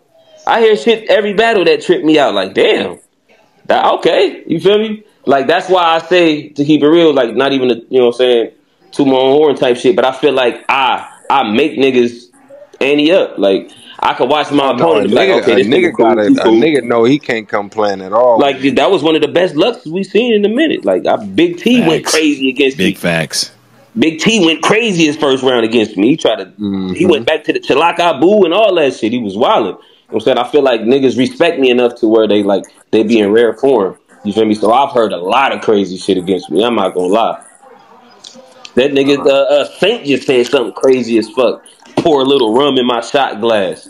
I hear shit every battle that tripped me out. Like, damn. Okay, you feel me? Like that's why I say, to keep it real, like not even to my own horn type shit, but I feel like I make niggas ante up. Like I could watch my oh no, opponent and be like, okay, this nigga cool, he a cool. nigga know he can't come playing at all. Like that was one of the best lucks we seen in a minute. Like Big T went Facts. crazy against me. Big facts. Big T went crazy his first round against me. He tried to he went back to the Chalaka Boo and all that shit. He was wilding. You know what I'm saying? I feel like niggas respect me enough to where they be in rare form. You feel me? So I've heard a lot of crazy shit against me. I'm not gonna lie. That nigga Saint just said something crazy as fuck. Pour a little rum in my shot glass.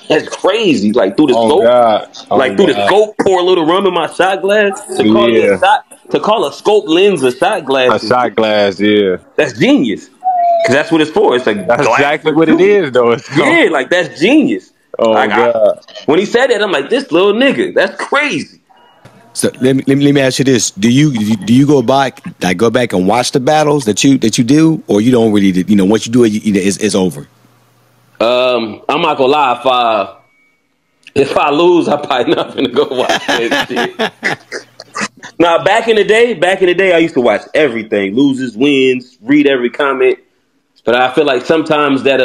That's crazy. Like through the scope. God. Through the scope, pour a little rum in my shot glass. To call a scope lens a shot glass A is shot glass, yeah. that's genius. Cause that's what it's for. It's like That's glass exactly for what it two. is, though. Yeah, like that's genius. Oh, God. When he said that, I'm like, this little nigga, that's crazy. So let me ask you this: Do you go back and watch the battles that you do, or you don't really? Once you do it, it's over. I'm not gonna lie. If I lose, I probably not gonna go watch that shit. Now, back in the day, I used to watch everything, loses, wins, read every comment. But I feel like sometimes that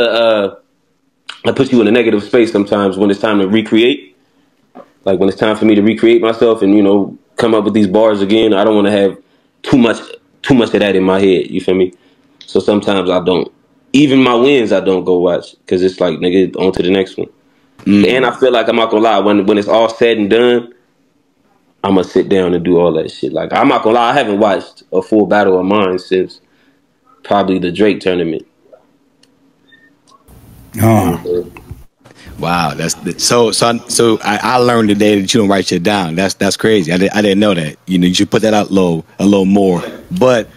I put you in a negative space. Sometimes when it's time to recreate, like when it's time for me to recreate myself and come up with these bars again, I don't want to have too much of that in my head. You feel me? So sometimes I don't. Even my wins, I don't go watch because it's like nigga on to the next one. And I feel like I'm not gonna lie when it's all said and done. I'm gonna sit down and do all that shit. Like I'm not gonna lie, I haven't watched a full battle of mine since probably the Drake tournament. Oh. Wow, so I learned today that you don't write shit down. That's crazy. I didn't know that. You should put that out a little more. But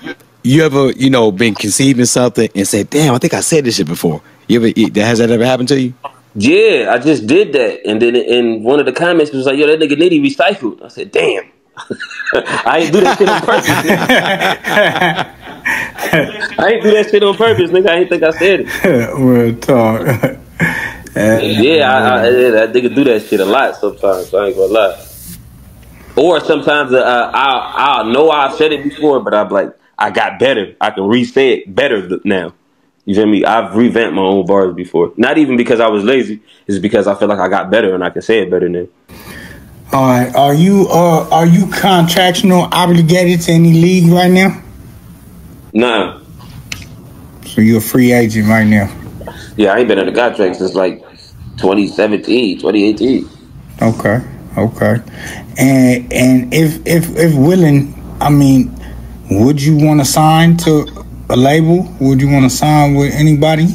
you ever been conceiving something and said, "Damn, I think I said this shit before." Has that ever happened to you? Yeah, I just did that, and then in one of the comments it was like, "Yo, that nigga Nitty recycled." I said, "Damn, I ain't do that shit on purpose." I ain't do that shit on purpose, nigga. I ain't think I said it. Real talk. That nigga do that shit a lot sometimes. So I ain't gonna lie. Or sometimes I'll know I've said it before, but I'm like, I got better. I can re-say it better now. You feel me? I've revamped my own bars before. Not even because I was lazy. It's because I feel like I got better and I can say it better now. All right. Are you contractual obligated to any league right now? Nah. So you're a free agent right now? Yeah, I ain't been in the contract since like 2017, 2018. Okay. And if willing, I mean, would you want to sign to a label? Would you want to sign with anybody?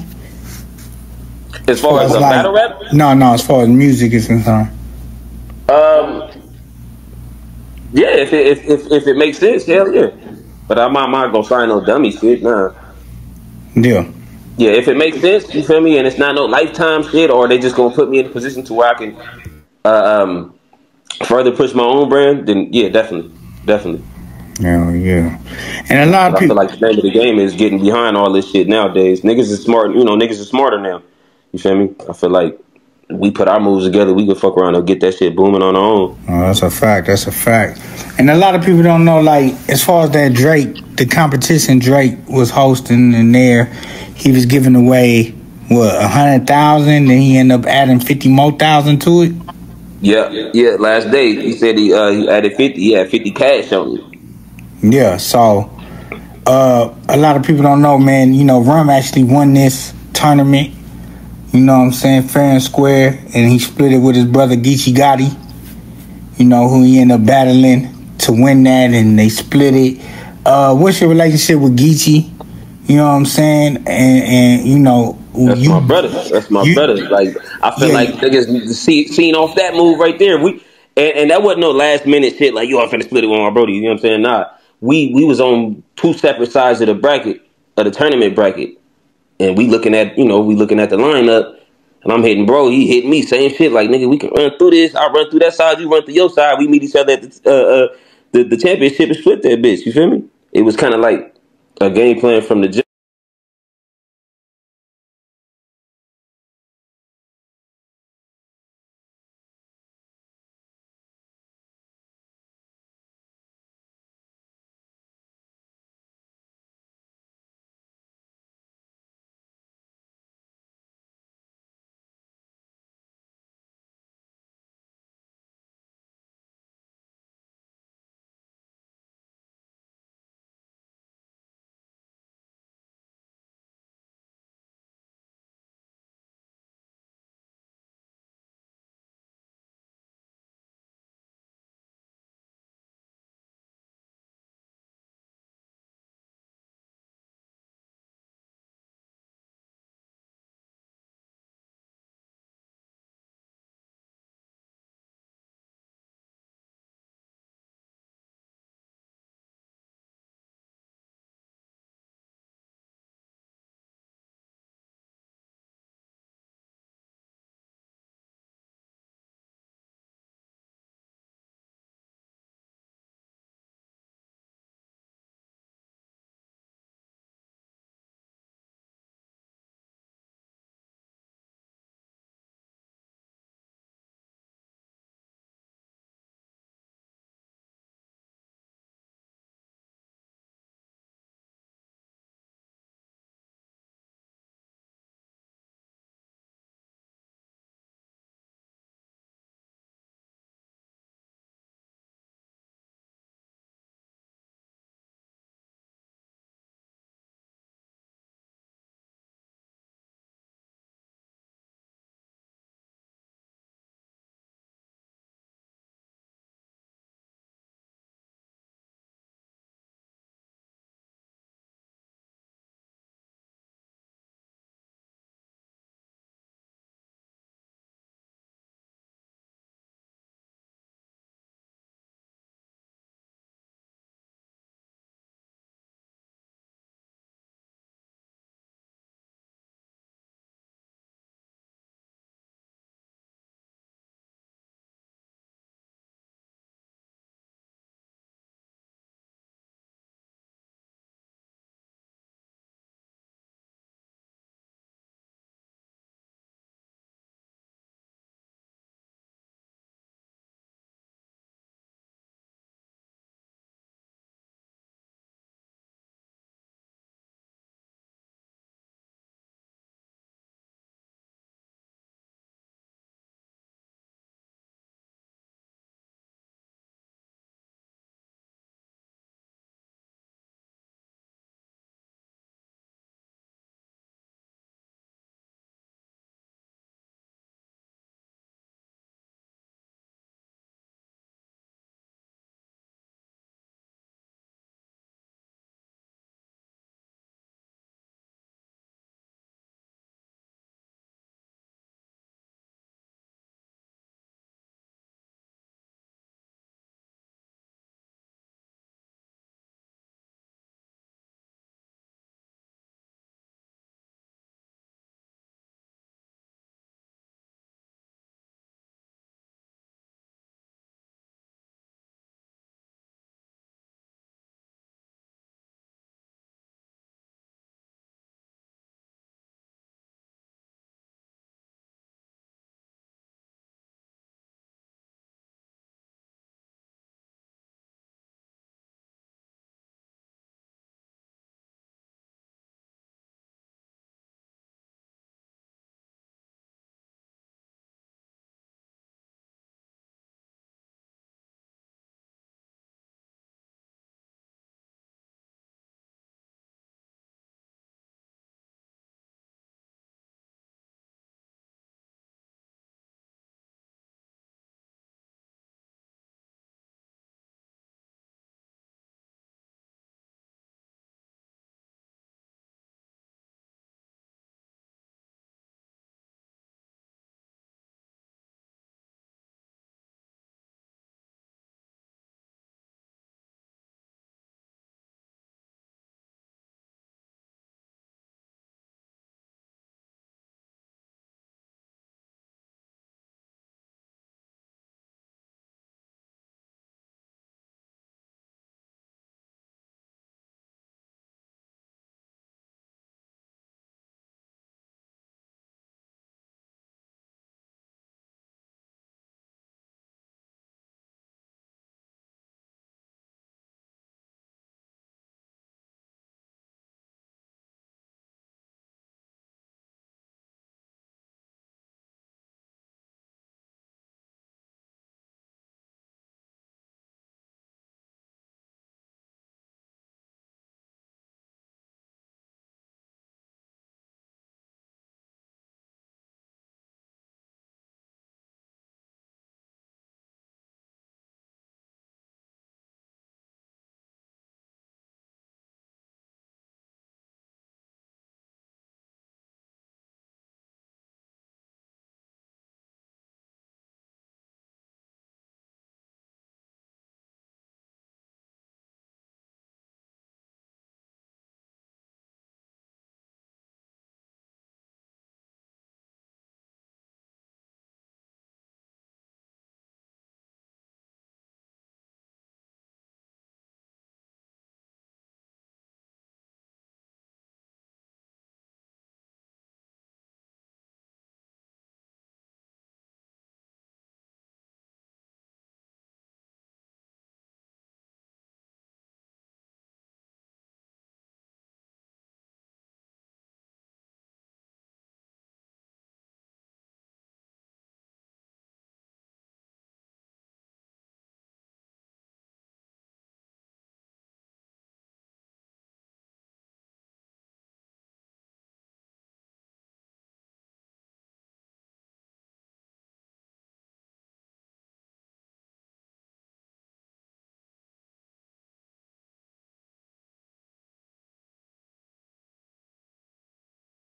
As far as a battle rap? No, as far as music is concerned. Yeah, if it makes sense, hell yeah. But I'm not gonna sign no dummy shit, nah. Yeah. Yeah, if it makes sense, you feel me, and it's not no lifetime shit, or they just gonna put me in a position to where I can further push my own brand, then yeah, definitely. Yeah. And a lot of I feel people. like the name of the game is getting behind all this shit nowadays. Niggas is smart, niggas are smarter now. You feel me? I feel like we put our moves together, we could fuck around and get that shit booming on our own. Oh, that's a fact. And a lot of people don't know, like, as far as that Drake, the competition Drake was hosting in there, he was giving away, 100,000, and he ended up adding 50 more thousand to it? Yeah, last day, he said he added 50, he had 50 cash on it. Yeah, so, a lot of people don't know, man, Rum actually won this tournament, you know what I'm saying, fair and square, and he split it with his brother Geechee Gotti, who he ended up battling to win that, and they split it. What's your relationship with Geechee? You know what I'm saying? And That's my brother. Like, I feel like niggas seen off that move right there. And that wasn't no last minute shit like, yo, I'm finna split it with my brody. You know what I'm saying? Nah. We was on two separate sides of the bracket, of the tournament bracket. And we looking at the lineup, and I'm hitting bro, he hitting me, same shit. Like, nigga, we can run through this. I run through that side, you run through your side. We meet each other at the championship and split that bitch. You feel me? It was kind of like a game plan from the jump.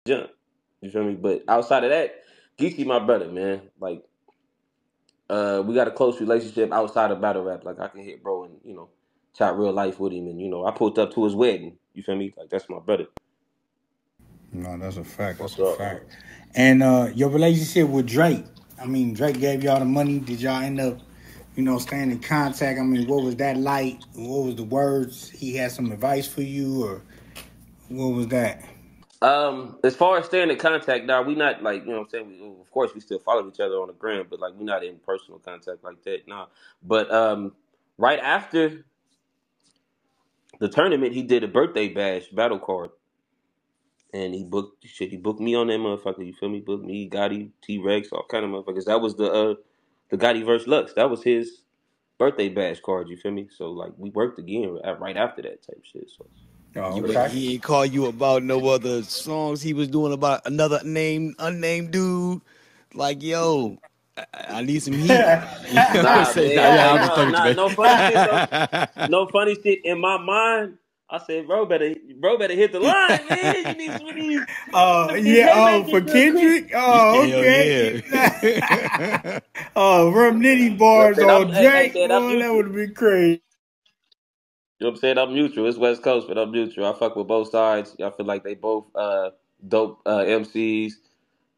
jump. You feel me? But outside of that, Geeky my brother, man. Like, we got a close relationship outside of battle rap. Like, I can hit bro and, you know, chat real life with him. And, you know, I pulled up to his wedding. You feel me? Like, that's my brother. No, that's a fact. That's What's a up? fact. And your relationship with Drake. I mean, Drake gave y'all the money. Did y'all end up, you know, staying in contact? I mean, what was that like? What was the words? He had some advice for you, or what was that? As far as staying in contact, now we not like, you know what I'm saying, of course we still follow each other on the gram, but like we're not in personal contact like that, nah. But right after the tournament, he did a birthday bash battle card, and he booked me on that motherfucker. You feel me? Booked me, Gotti, T-Rex, all kind of motherfuckers. That was the Gotti versus Lux. That was his birthday bash card. You feel me? So like we worked again right after that type shit. So. Oh, But okay. he ain't call you about no other songs he was doing about another unnamed dude. Like, yo, I need some heat. Nah, Say, man. Hey, I'm just talking to you, no funny shit though. man. No funny shit in my mind. I said, bro, better hit the line, man. You need some of these. For Kendrick? Oh, Hell okay. yeah. Rum Nitty bars Man, on Drake. man, Boy, that would have been crazy. You know what I'm saying? I'm neutral. It's West Coast, but I'm neutral. I fuck with both sides. I feel like they both dope MCs.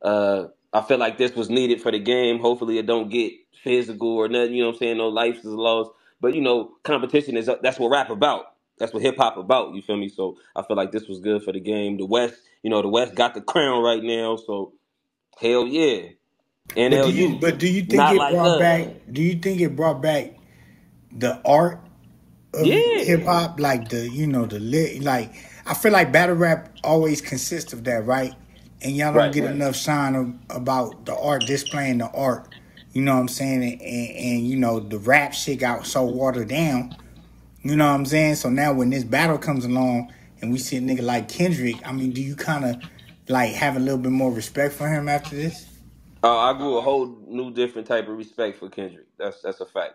I feel like this was needed for the game. Hopefully it don't get physical or nothing. You know what I'm saying? No lives is lost. But, you know, competition that's what rap about. That's what hip-hop about. You feel me? So I feel like this was good for the game. The West got the crown right now. So, hell yeah. NLU. Do you think Not it like brought us. back? Do you think it brought back the art of Yeah. hip hop? Like like I feel like battle rap always consists of that, right? And y'all don't get enough shine about the art, displaying the art. You know what I'm saying? And you know the rap shit got so watered down. You know what I'm saying? So now when this battle comes along and we see a nigga like Kendrick, I mean, do you kind of like have a little bit more respect for him after this? I grew a whole new different type of respect for Kendrick. That's a fact.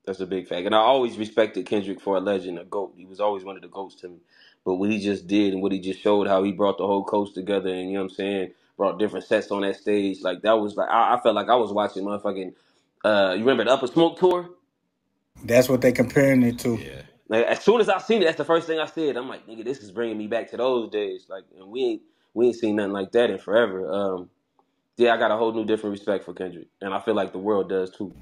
That's a big fact. And I always respected Kendrick for a legend, a GOAT. He was always one of the GOATs to me. But what he just did and what he just showed, how he brought the whole coast together and, you know what I'm saying, brought different sets on that stage. Like, that was like, I felt like I was watching motherfucking, you remember the Upper Smoke tour? That's what they comparing it to. Yeah. Like, as soon as I seen it, that's the first thing I said. I'm like, nigga, this is bringing me back to those days. Like, and we ain't seen nothing like that in forever. Yeah, I got a whole new different respect for Kendrick. And I feel like the world does too.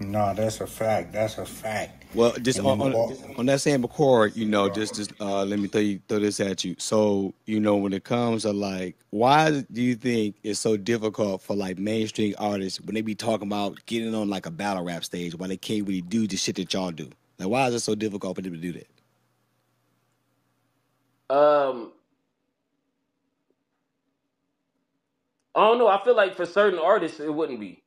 No, that's a fact. That's a fact. Well, just on that same accord, you know, just let me throw this at you. So, you know, when it comes to like, why do you think it's so difficult for like mainstream artists when they be talking about getting on like a battle rap stage, why they can't really do the shit that y'all do? Like, why is it so difficult for them to do that? I don't know. I feel like for certain artists, it wouldn't be.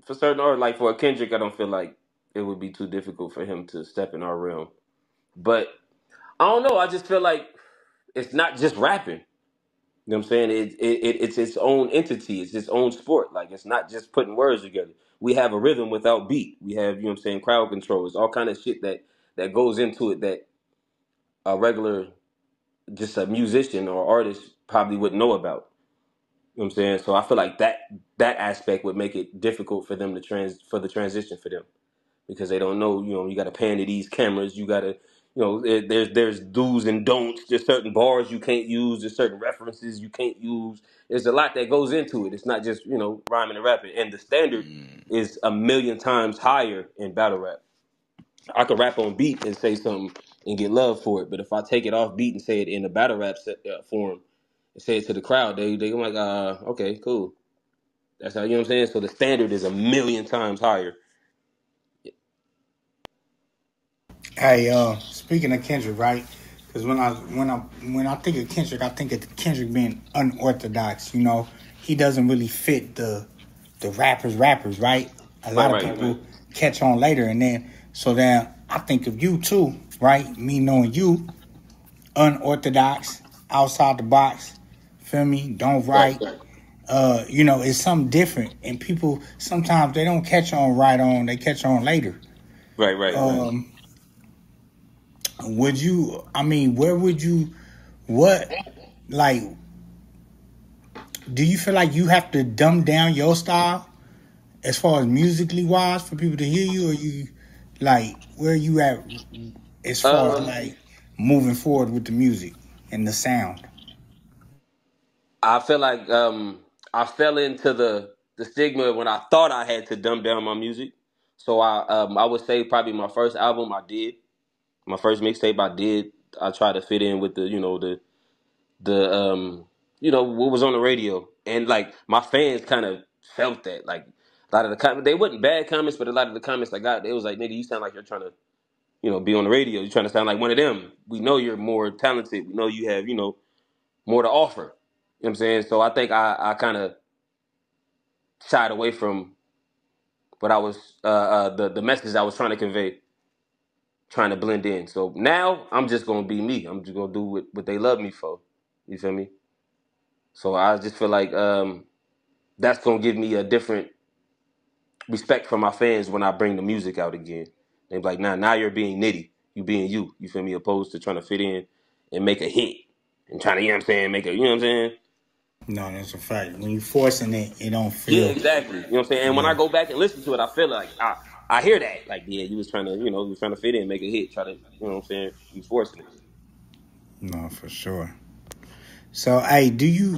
For certain artists, like for a Kendrick, I don't feel like it would be too difficult for him to step in our realm. But I don't know. I just feel like it's not just rapping. You know what I'm saying? It's its own entity. It's its own sport. Like, it's not just putting words together. We have a rhythm without beat. We have, you know what I'm saying, crowd control. It's all kind of shit that goes into it that a regular, just a musician or artist probably wouldn't know about. You know what I'm saying? So I feel like that aspect would make it difficult for them for the transition for them, because they don't know, you know, you got to pan to these cameras, you got to, you know, there's do's and don'ts, there's certain bars you can't use, there's certain references you can't use. There's a lot that goes into it. It's not just, you know, rhyming and rapping. And the standard is a million times higher in battle rap. I could rap on beat and say something and get love for it, but if I take it off beat and say it in a battle rap form, say it to the crowd, they go like, okay, cool. That's how, you know what I'm saying? So the standard is a million times higher. Hey, speaking of Kendrick, right? Because when I think of Kendrick, I think of Kendrick being unorthodox. You know, he doesn't really fit the rappers, right? A lot of people catch on later, and then I think of you too, right? Me knowing you, unorthodox, outside the box. Feel me? Don't write. You know, it's something different, and people sometimes they don't catch on right on. They catch on later. Right. Would you? I mean, where would you? What? Like, do you feel like you have to dumb down your style as far as musically wise for people to hear you, or you like where you at as far as like moving forward with the music and the sound? I feel like I fell into the stigma when I thought I had to dumb down my music. So I would say probably my first album I did, my first mixtape I did. I tried to fit in with the what was on the radio, and like my fans kind of felt that. Like a lot of the comments, they wasn't bad comments, but a lot of the comments I got, they was like, "Nigga, you sound like you're trying to be on the radio. You're trying to sound like one of them. We know you're more talented. We know you have more to offer." You know what I'm saying? So I think I kind of shied away from what I was the message I was trying to convey, trying to blend in. So now I'm just gonna be me. I'm just gonna do what they love me for. You feel me? So I just feel like that's gonna give me a different respect from my fans when I bring the music out again. They be like, now you're being Nitty. You being you. You feel me? Opposed to trying to fit in and make a hit and trying to, make a, what I'm saying? No, that's a fact. When you forcing it, it don't feel. Yeah, exactly. You know what I'm saying? And when I go back and listen to it, I feel like I hear that. Like, yeah, you was trying to, you was trying to fit in, make a hit, try to, you know what I'm saying? You forcing it. No, for sure. So, hey, do you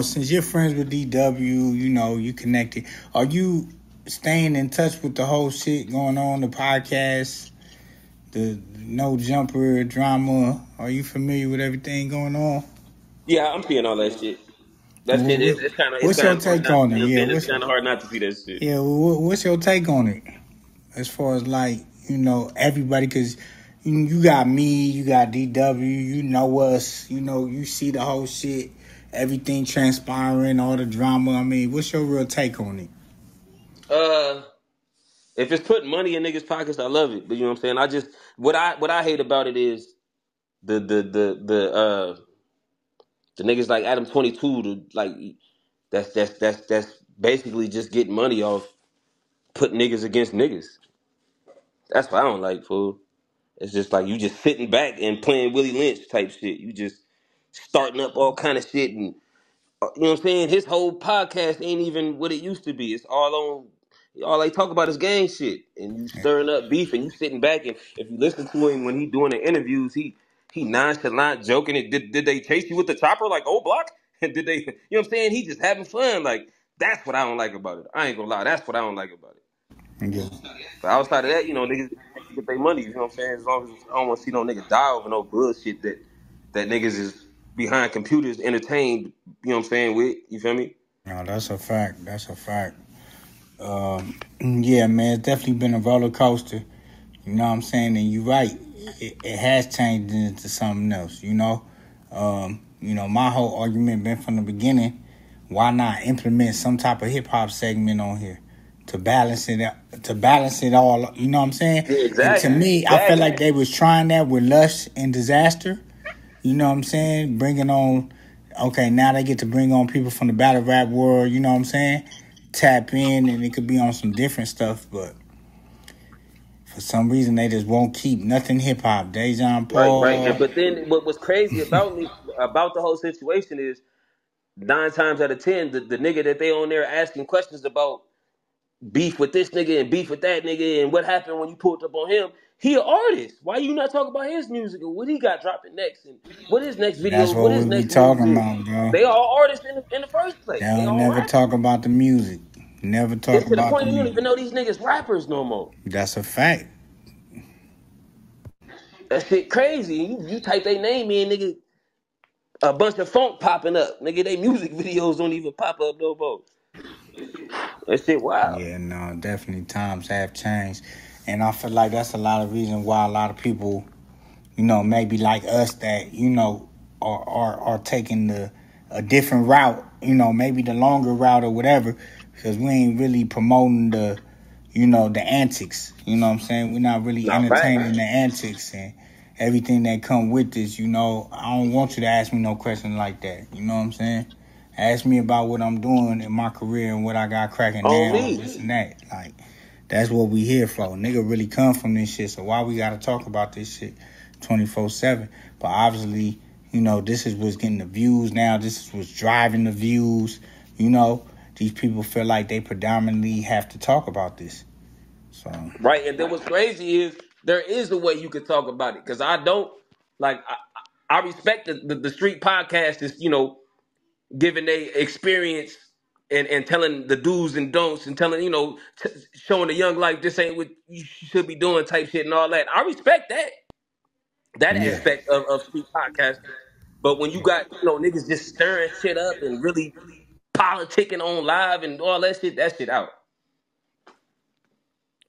since you're friends with DW, you connected, are you staying in touch with the whole shit going on, the podcast, the No Jumper drama? Are you familiar with everything going on? Yeah, I'm seeing all that shit. That shit, it's kind of. What's your take on it? Yeah, it's kind of hard not to see that shit. Yeah, what's your take on it? As far as like, everybody, because you got me, you got DW, you know us, you see the whole shit, everything transpiring, all the drama. I mean, what's your real take on it? If it's putting money in niggas' pockets, I love it. But you know what I'm saying? I just what I hate about it is the niggas like Adam22 that's basically just getting money off putting niggas against niggas. That's what I don't like, fool. It's just like you just sitting back and playing Willie Lynch type shit. You just starting up all kind of shit, and you know what I'm saying? His whole podcast ain't even what it used to be. It's all they talk about is gang shit, and you stirring up beef, and you sitting back, and if you listen to him when he doing the interviews, he nonchalant joking. Did they chase you with the chopper like old block? And did they? You know what I'm saying? He just having fun. Like that's what I don't like about it. I ain't gonna lie. That's what I don't like about it. Yeah. But outside of that, niggas get their money. You know what I'm saying? As long as I don't want to see no nigga die over no bullshit that niggas is behind computers entertained. You know what I'm saying? With you feel me? No, that's a fact. That's a fact. Yeah, man, it's definitely been a roller coaster. You know what I'm saying? And you're right. It has changed into something else. My whole argument been from the beginning. Why not implement some type of hip hop segment on here to balance it all? You know what I'm saying? Yeah, exactly. And to me, I feel like they was trying that with Luce and Disaster. You know what I'm saying? Bringing on, okay, now they get to bring on people from the battle rap world. You know what I'm saying? Tap in, and it could be on some different stuff, but for some reason they just won't keep nothing hip hop. Dejan Paul, right. But then what was crazy about the whole situation is 9 times out of 10, the nigga that they on there asking questions about beef with this nigga and beef with that nigga and what happened when you pulled up on him. He an artist. Why you not talking about his music and what he got dropping next and what his next video? That's what we be talking about, bro. They are artists in the first place. They don't never talk about the music. Never talk about the music. To the point you don't even know these niggas rappers no more. That's a fact. That shit crazy. You type their name in, nigga, a bunch of funk popping up. Nigga, they music videos don't even pop up no more. That shit wild. Yeah, no, definitely times have changed. And I feel like that's a lot of reason why a lot of people, maybe like us that, are taking a different route, maybe the longer route or whatever, because we ain't really promoting the antics. You know what I'm saying? We're not really entertaining the antics and everything that come with this. I don't want you to ask me no question like that. You know what I'm saying? Ask me about what I'm doing in my career and what I got cracking down, this and that. Like, that's what we here for. Nigga really come from this shit, so why we gotta talk about this shit 24/7? But obviously, You know, this is what's getting the views now. This is what's driving the views. You know, these people feel like they predominantly have to talk about this. So Right, and then what's crazy is there is a way you could talk about it, because I don't like I respect the street podcast is, you know, giving their experience and telling the do's and don'ts and telling, you know, showing the young life this ain't what you should be doing type shit and all that. I respect that yeah, aspect of street podcasting. But when you got, you know, niggas just stirring shit up and really politicking on live and all that shit out.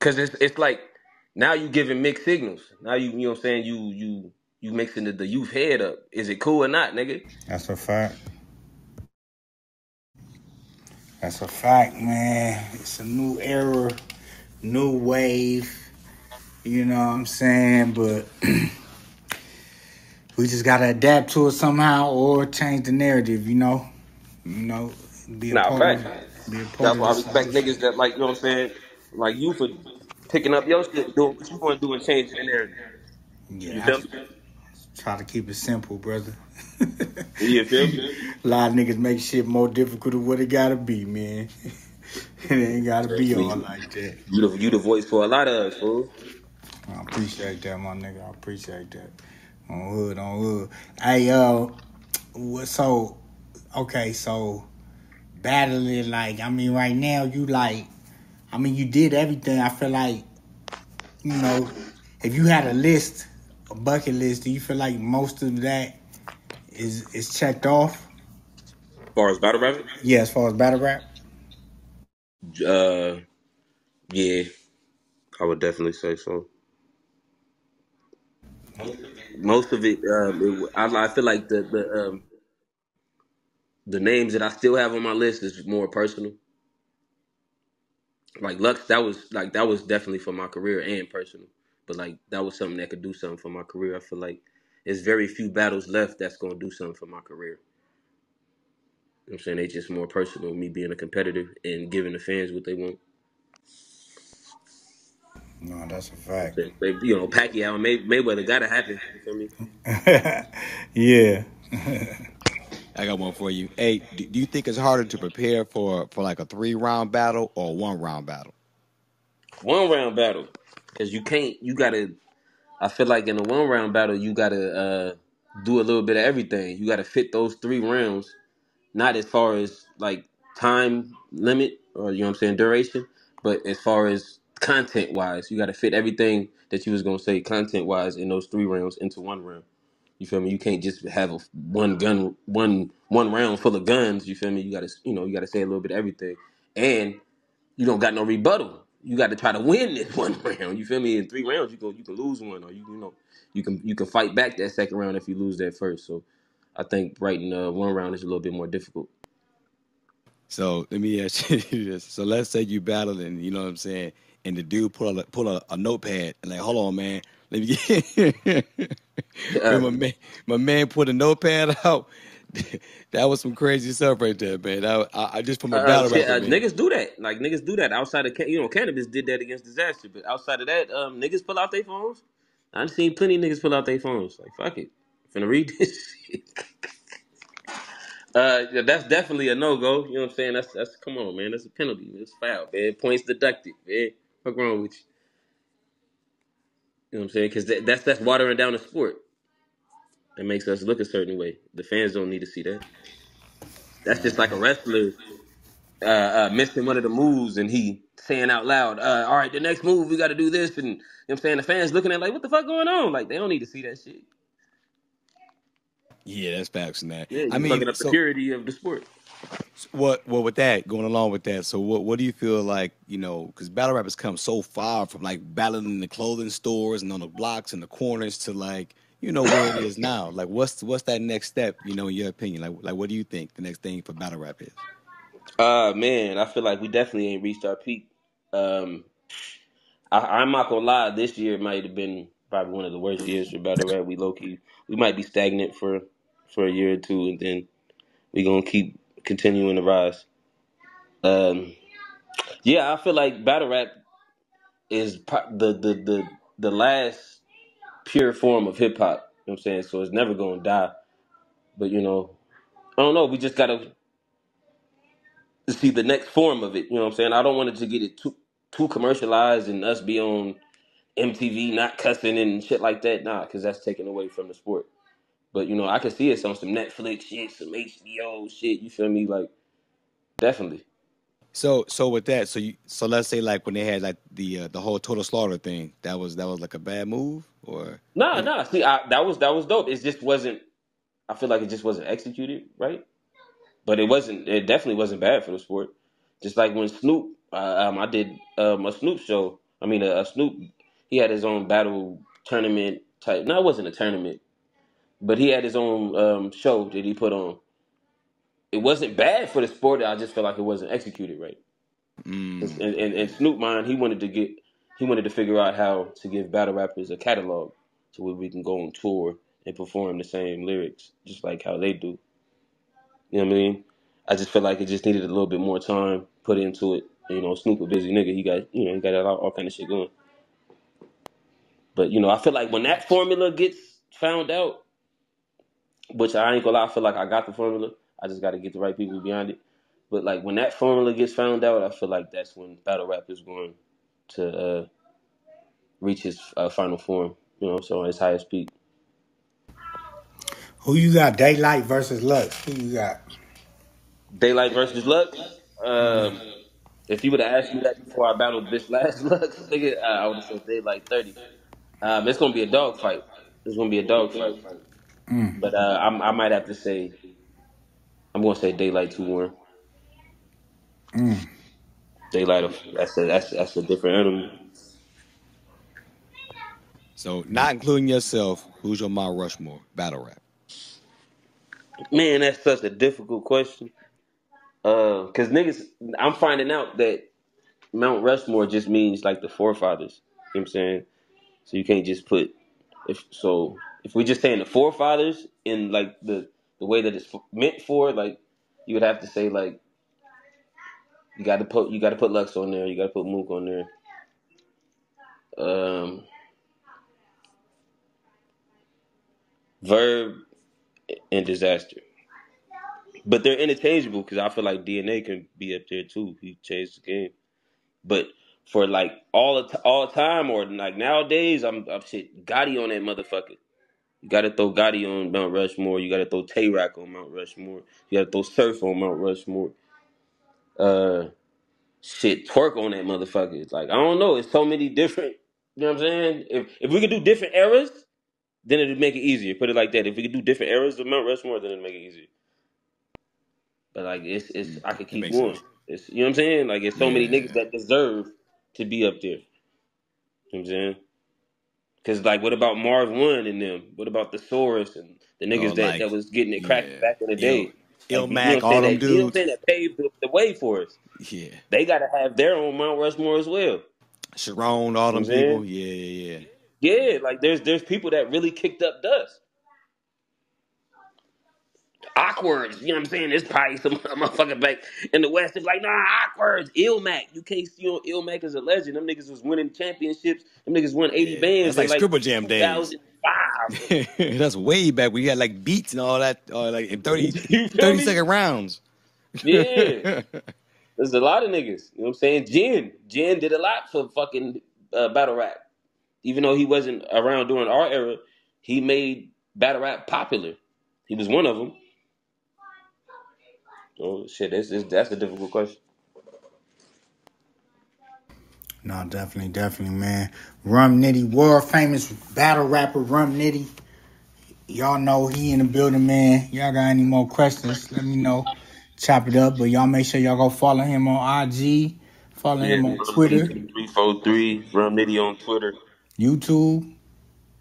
Cause it's like now you giving mixed signals. Now you know what I'm saying, you mixing the youth head up. Is it cool or not, nigga? that's a fact. That's a fact, man. It's a new era, new wave. You know what I'm saying? But we just gotta adapt to it somehow or change the narrative, you know? You know, be a Nah, part fact. of it. Be a part That's of why I the respect solution. niggas that, like, you know what I'm saying, like you for picking up your shit, doing what you want to do and changing the narrative. You Yeah, feel me? I try to keep it simple, brother. You feel me? A lot of niggas make shit more difficult than what it gotta be, man. It ain't gotta be all like that. You the voice for a lot of us, fool. I appreciate that, my nigga. I appreciate that. On hood. Hey, so, okay, so battling, like, I mean, right now, you like, I mean, you did everything. I feel like, you know, if you had a list, a bucket list, do you feel like most of that is checked off? As far as battle rap, Yeah, as far as battle rap? yeah, I would definitely say so. Most of it, I feel like the names that I still have on my list is more personal. Like Lux, that was definitely for my career and personal. But like that was something that could do something for my career. I feel like there's very few battles left that's gonna do something for my career. You know what I'm saying? They just more personal, me being a competitor and giving the fans what they want. No, that's a fact. You know, Pacquiao and Mayweather gotta happen. You feel me? Yeah. I got one for you. Hey, do you think it's harder to prepare for like a 3-round battle or a 1-round battle? 1 round battle. Cause you gotta I feel like in a 1 round battle you gotta do a little bit of everything. You gotta fit those 3 rounds, not as far as like time limit or, you know what I'm saying, duration, but as far as content wise, you gotta fit everything that you was gonna say content wise in those 3 rounds into 1 round. You feel me? You can't just have one round full of guns. You feel me? You gotta say a little bit of everything, and you don't got no rebuttal. You got to try to win this 1 round. You feel me? In 3 rounds, you can lose one, or you can fight back that second round if you lose that first. So I think writing 1 round is a little bit more difficult. So let me ask you this. So let's say you battling, you know what I'm saying, and the dude pull a notepad and like, hold on, man, let me get when my man put a notepad out. That was some crazy stuff right there, man. I just from a battle rapper, man. Niggas do that. Like niggas do that outside of cannabis did that against disaster, but outside of that, niggas pull out their phones. I've seen plenty of niggas pull out their phones. Like fuck it, finna read this shit. Yeah, that's definitely a no go. You know what I'm saying? That's come on, man. That's a penalty. It's foul, man. Points deducted, man. What's wrong with you? You know what I'm saying? Because that's watering down the sport. It makes us look a certain way. The fans don't need to see that. That's just like a wrestler missing one of the moves and he saying out loud, all right, the next move, we got to do this. And you know what I'm saying? The fans looking at like, what the fuck going on? Like, they don't need to see that shit. Yeah, that's facts in that. Yeah, I you're mean, fucking up the so purity of the sport. what with that, going along with that, so what do you feel like, you know, because battle rappers come so far from like battling in the clothing stores and on the blocks and the corners to like, you know, where it is now. Like what's that next step, you know, in your opinion? Like what do you think the next thing for battle rap is? Man, I feel like we definitely ain't reached our peak. Um, I'm not gonna lie, this year might have been probably one of the worst years for battle rap. We might be stagnant for a year or two, and then we gonna keep continuing to rise. Um, yeah, I feel like battle rap is the last pure form of hip hop. You know what I'm saying? So it's never gonna die. But you know, I don't know. We just gotta see the next form of it. You know what I'm saying? I don't want it to get it too commercialized and us be on MTV not cussing and shit like that. Nah, because that's taken away from the sport. But you know, I can see it on some Netflix shit, some HBO shit. You feel me? Like, definitely. So with that, so let's say like when they had like the whole Total Slaughter thing, that was like a bad move, or Nah. See, that was dope. It just wasn't. I feel like it just wasn't executed right. But it wasn't. It definitely wasn't bad for the sport. Just like when Snoop, I did a Snoop show. I mean, a Snoop. He had his own battle tournament type. No, it wasn't a tournament, but he had his own show that he put on. It wasn't bad for the sport. I just felt like it wasn't executed right. And Snoop mind, he wanted to figure out how to give battle rappers a catalog so we can go on tour and perform the same lyrics, just like how they do. You know what I mean? I just feel like it just needed a little bit more time put into it. You know, Snoop a busy nigga. He got all kind of shit going. But you know, I feel like when that formula gets found out, which I ain't gonna lie, I feel like I got the formula. I just got to get the right people behind it. But like when that formula gets found out, I feel like that's when battle rap is going to reach his final form. You know, so his highest peak. Who you got? Daylight versus Lux. Who you got? Daylight versus Lux. If you would have asked me that before I battled Bitch Last Lux, nigga, I would have said Daylight 30. It's gonna be a dog fight. It's gonna be a dog fight. But I might have to say, I'm gonna say Daylight 2-1. Daylight, that's a different animal. So not including yourself, who's your Mount Rushmore battle rap? Man, that's such a difficult question. Cause niggas, I'm finding out that Mount Rushmore just means like the forefathers. You know what I'm saying? So you can't just put if we just saying the forefathers in like the way that it's meant for, like you would have to say like you got to put Lux on there, you got to put Mook on there. Verb and Disaster, but they're interchangeable because I feel like DNA can be up there too. He changed the game, but for like all time or like nowadays, I'm shit Gotti on that motherfucker. You gotta throw Gotti on Mount Rushmore. You gotta throw Tay-Rock on Mount Rushmore. You gotta throw Surf on Mount Rushmore. Twerk on that motherfucker. Like I don't know. It's so many different. You know what I'm saying? If we could do different eras, then it'd make it easier. Put it like that. If we could do different eras of Mount Rushmore, then it'd make it easier. But like it's I could keep going. Sense. It's, you know what I'm saying? Like it's so many niggas that deserve to be up there. You know what I'm saying? Because, like, what about Marv 1 and them? What about the Soros and the niggas that was getting it cracking back in the day? Mac, all them dudes. You know what I'm saying? That paved the way for us. Yeah. They got to have their own Mount Rushmore as well. Sharon, all them people. Yeah. Yeah, like, there's people that really kicked up dust. Awkwards, you know what I'm saying? There's probably some motherfucker back in the West that's like, nah, Awkwards, Illmac. You can't see on Illmac as a legend. Them niggas was winning championships. Them niggas won 80 bands. That's like Scribble Jam days. 2005. That's way back. We had like beats and all that, like in 30-second rounds. Yeah. There's a lot of niggas. You know what I'm saying? Jen did a lot for fucking battle rap. Even though he wasn't around during our era, he made battle rap popular. He was one of them. Oh shit, that's a difficult question. No, definitely, man. Rum Nitty, world famous battle rapper Rum Nitty. Y'all know he in the building, man. Y'all got any more questions? Let me know. Chop it up, but y'all make sure y'all go follow him on IG. Follow him on Twitter. 343 Rum Nitty on Twitter. YouTube.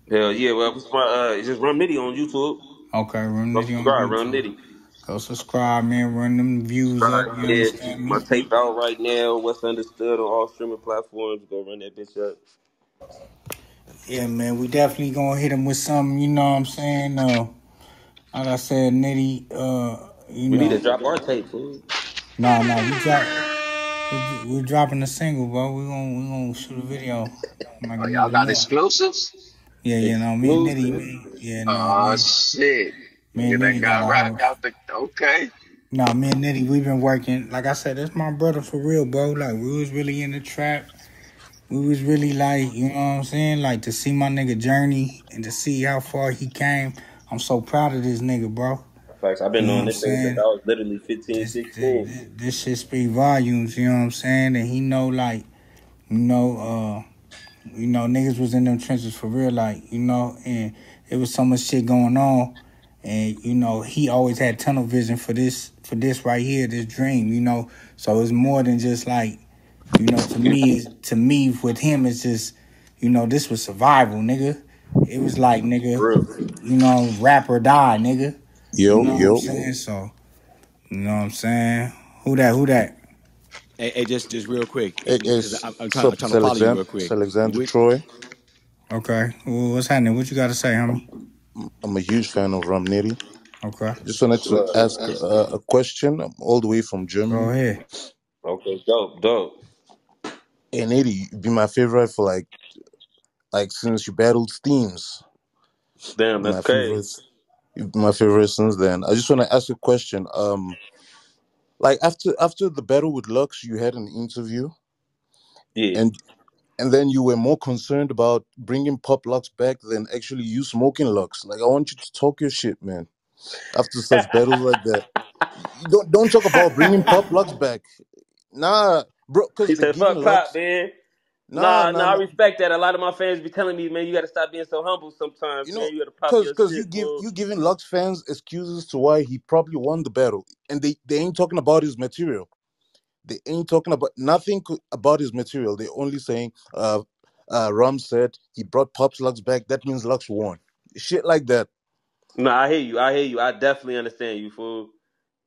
Hell yeah, well, it's just Rum Nitty on YouTube. Okay, Rum Nitty on subscribe, YouTube. Rum Nitty. Go subscribe, man. Run them views up. You understand me? My tape out right now. What's Understood on all streaming platforms. Go run that bitch up. Yeah, man. We definitely gonna hit him with something. You know what I'm saying? Like I said, Nitty. We need to drop our tape, fool. No. We're dropping a single, bro. We gonna shoot a video. Y'all got exclusives? Yeah. Me and Nitty. Yeah. Oh shit. Me Get and that Nitty got guy a whole. rock out the. Okay. No, me and Nitty, we've been working. Like I said, that's my brother for real, bro. Like, we was really in the trap. We was really like, you know what I'm saying? Like, to see my nigga journey and to see how far he came. I'm so proud of this nigga, bro. Facts. I've been You know what knowing I'm this nigga since I saying? was literally 15, 16. This shit speak volumes, you know what I'm saying? And he know, like, niggas was in them trenches for real, like, and it was so much shit going on. And, he always had tunnel vision for this right here, this dream, So it's more than just like, to me, with him, it's just, this was survival, nigga. It was like, nigga, rap or die, nigga. Yo, You know what yo. I'm saying? So, you know what I'm saying? Who that? Hey, just real quick, Hey, because I'm trying sup, to follow you real quick. it's Alexander With, Troy. Okay. Well, what's happening? What you got to say, homie? I'm a huge fan of Rum Nitty. Okay. Just wanted to ask a question. I'm all the way from Go Germany. ahead. Okay, dope. Hey, Nitty, you be my favorite for like since you battled Steams. Damn, that's My crazy. favorite, you've been my favorite since then. I just want to ask a question. Like after the battle with Lux, you had an interview, Yeah. and then you were more concerned about bringing Pop Lux back than actually you smoking Lux. Like, I want you to talk your shit, man. After such battles like that, you don't talk about bringing Pop Lux back. Nah, bro, because He they're said, giving fuck Pop, Lux. man. Nah, Nah, I respect that. A lot of my fans be telling me, man, you got to stop being so humble sometimes, you know, man. You got to pop your because shit, fool. you giving Lux fans excuses to why he probably won the battle, and they ain't talking about his material. They ain't talking about nothing about his material. They're only saying, Rum said he brought Pop's Lux back. That means Lux won. Shit like that, No, I hear you. I definitely understand you, fool.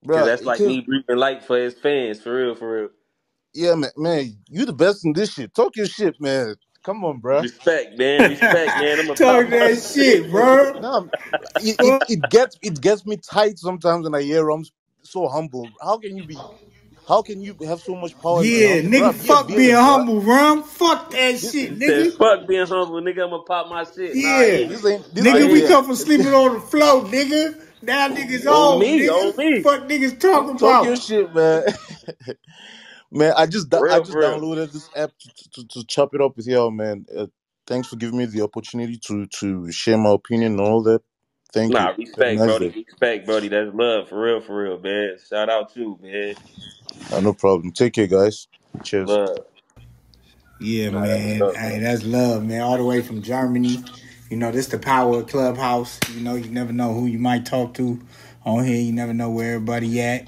Because bro. that's like me breathing light for his fans, for real. Yeah, man, you the best in this shit. Talk your shit, man. Come on, bro. Respect, man. I'm going to pop Talk my that shit, shit, fool. bro. No, it gets me tight sometimes when I hear Rum's so humble. How can you have so much power and be Yeah, humble, bro? nigga, Be a fuck being villain, bro. humble, Rum. Fuck that This, shit, He said, nigga. fuck being humble, nigga. I'm going to pop my shit. Nah, I hear Yeah. you. this I Nigga, ain't hear we you. come from sleeping on the floor, nigga. Now niggas On off, me, nigga. on me. Fuck niggas talking talk your about. shit, man. Man, I just For real. downloaded this app to chop it up with y'all, man. Thanks for giving me the opportunity to share my opinion and all that. Thank you. Nah, Have a respect, nice Brody. day. Respect, Brody. That's love, for real, man. Shout out to you, man. No problem. Take care, guys. Cheers. Love. Yeah, Nah, that's man. love. Hey, that's love, man. All the way from Germany. This the power of Clubhouse. You never know who you might talk to on here. You never know where everybody at.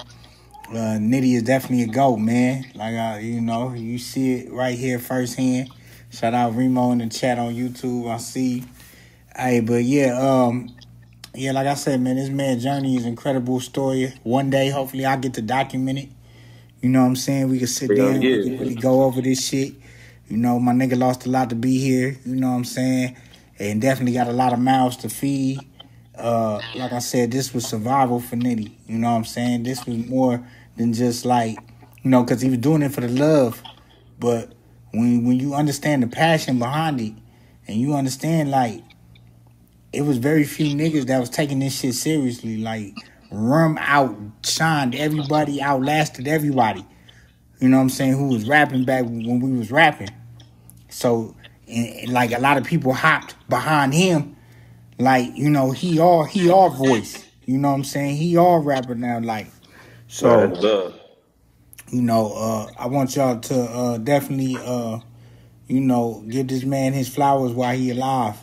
Nitty is definitely a GOAT, man. Like, you see it right here firsthand. Shout out Remo in the chat on YouTube. I see. Hey, but yeah, like I said, man, this man's journey is an incredible story. One day, hopefully, I'll get to document it. You know what I'm saying? We can sit Hell down, we can yeah. really go over this shit. My nigga lost a lot to be here. You know what I'm saying? And definitely got a lot of mouths to feed. Like I said, this was survival for Nitty. You know what I'm saying? This was more than just like, because he was doing it for the love. But when you understand the passion behind it, and you understand, like, it was very few niggas that was taking this shit seriously. Like, Rum outshined everybody, outlasted everybody. You know what I'm saying? Who was rapping back when we was rapping. So, and like, a lot of people hopped behind him. Like, he our voice. You know what I'm saying? He our rapper now. Like, Nah, so, that's love. I want y'all to definitely, give this man his flowers while he alive.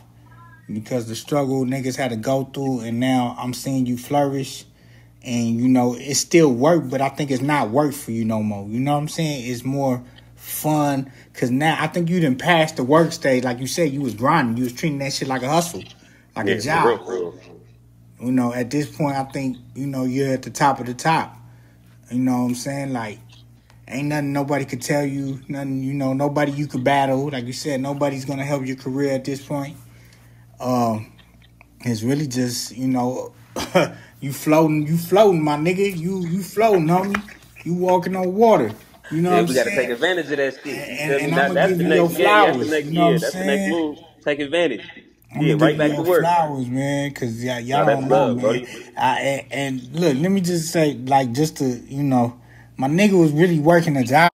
Because the struggle niggas had to go through, and now I'm seeing you flourish. And, it's still work, but I think it's not work for you no more. You know what I'm saying? It's more fun. Because now I think you done passed the work stage. Like you said, you was grinding. You was treating that shit like a hustle, like a Yeah, job. for real. At this point, I think, you're at the top of the top. You know what I'm saying? Like, ain't nothing nobody could tell you. Nothing, nobody you could battle. Like you said, nobody's going to help your career at this point. It's really just, you floating, my nigga. You floating, homie. You walking on water. You know what Yeah, I'm we got to take saying? advantage of that shit. You feel me? And I'm gonna That's give the you your next, yeah, that's the flowers. next, You know what I'm that's the next saying? move. Take advantage. I'm Yeah, gonna right give you back to your work. flowers, man, because y'all Nah, that's don't know, love, man. buddy. And look, let me just say, like, just to, you know, my nigga was really working a job.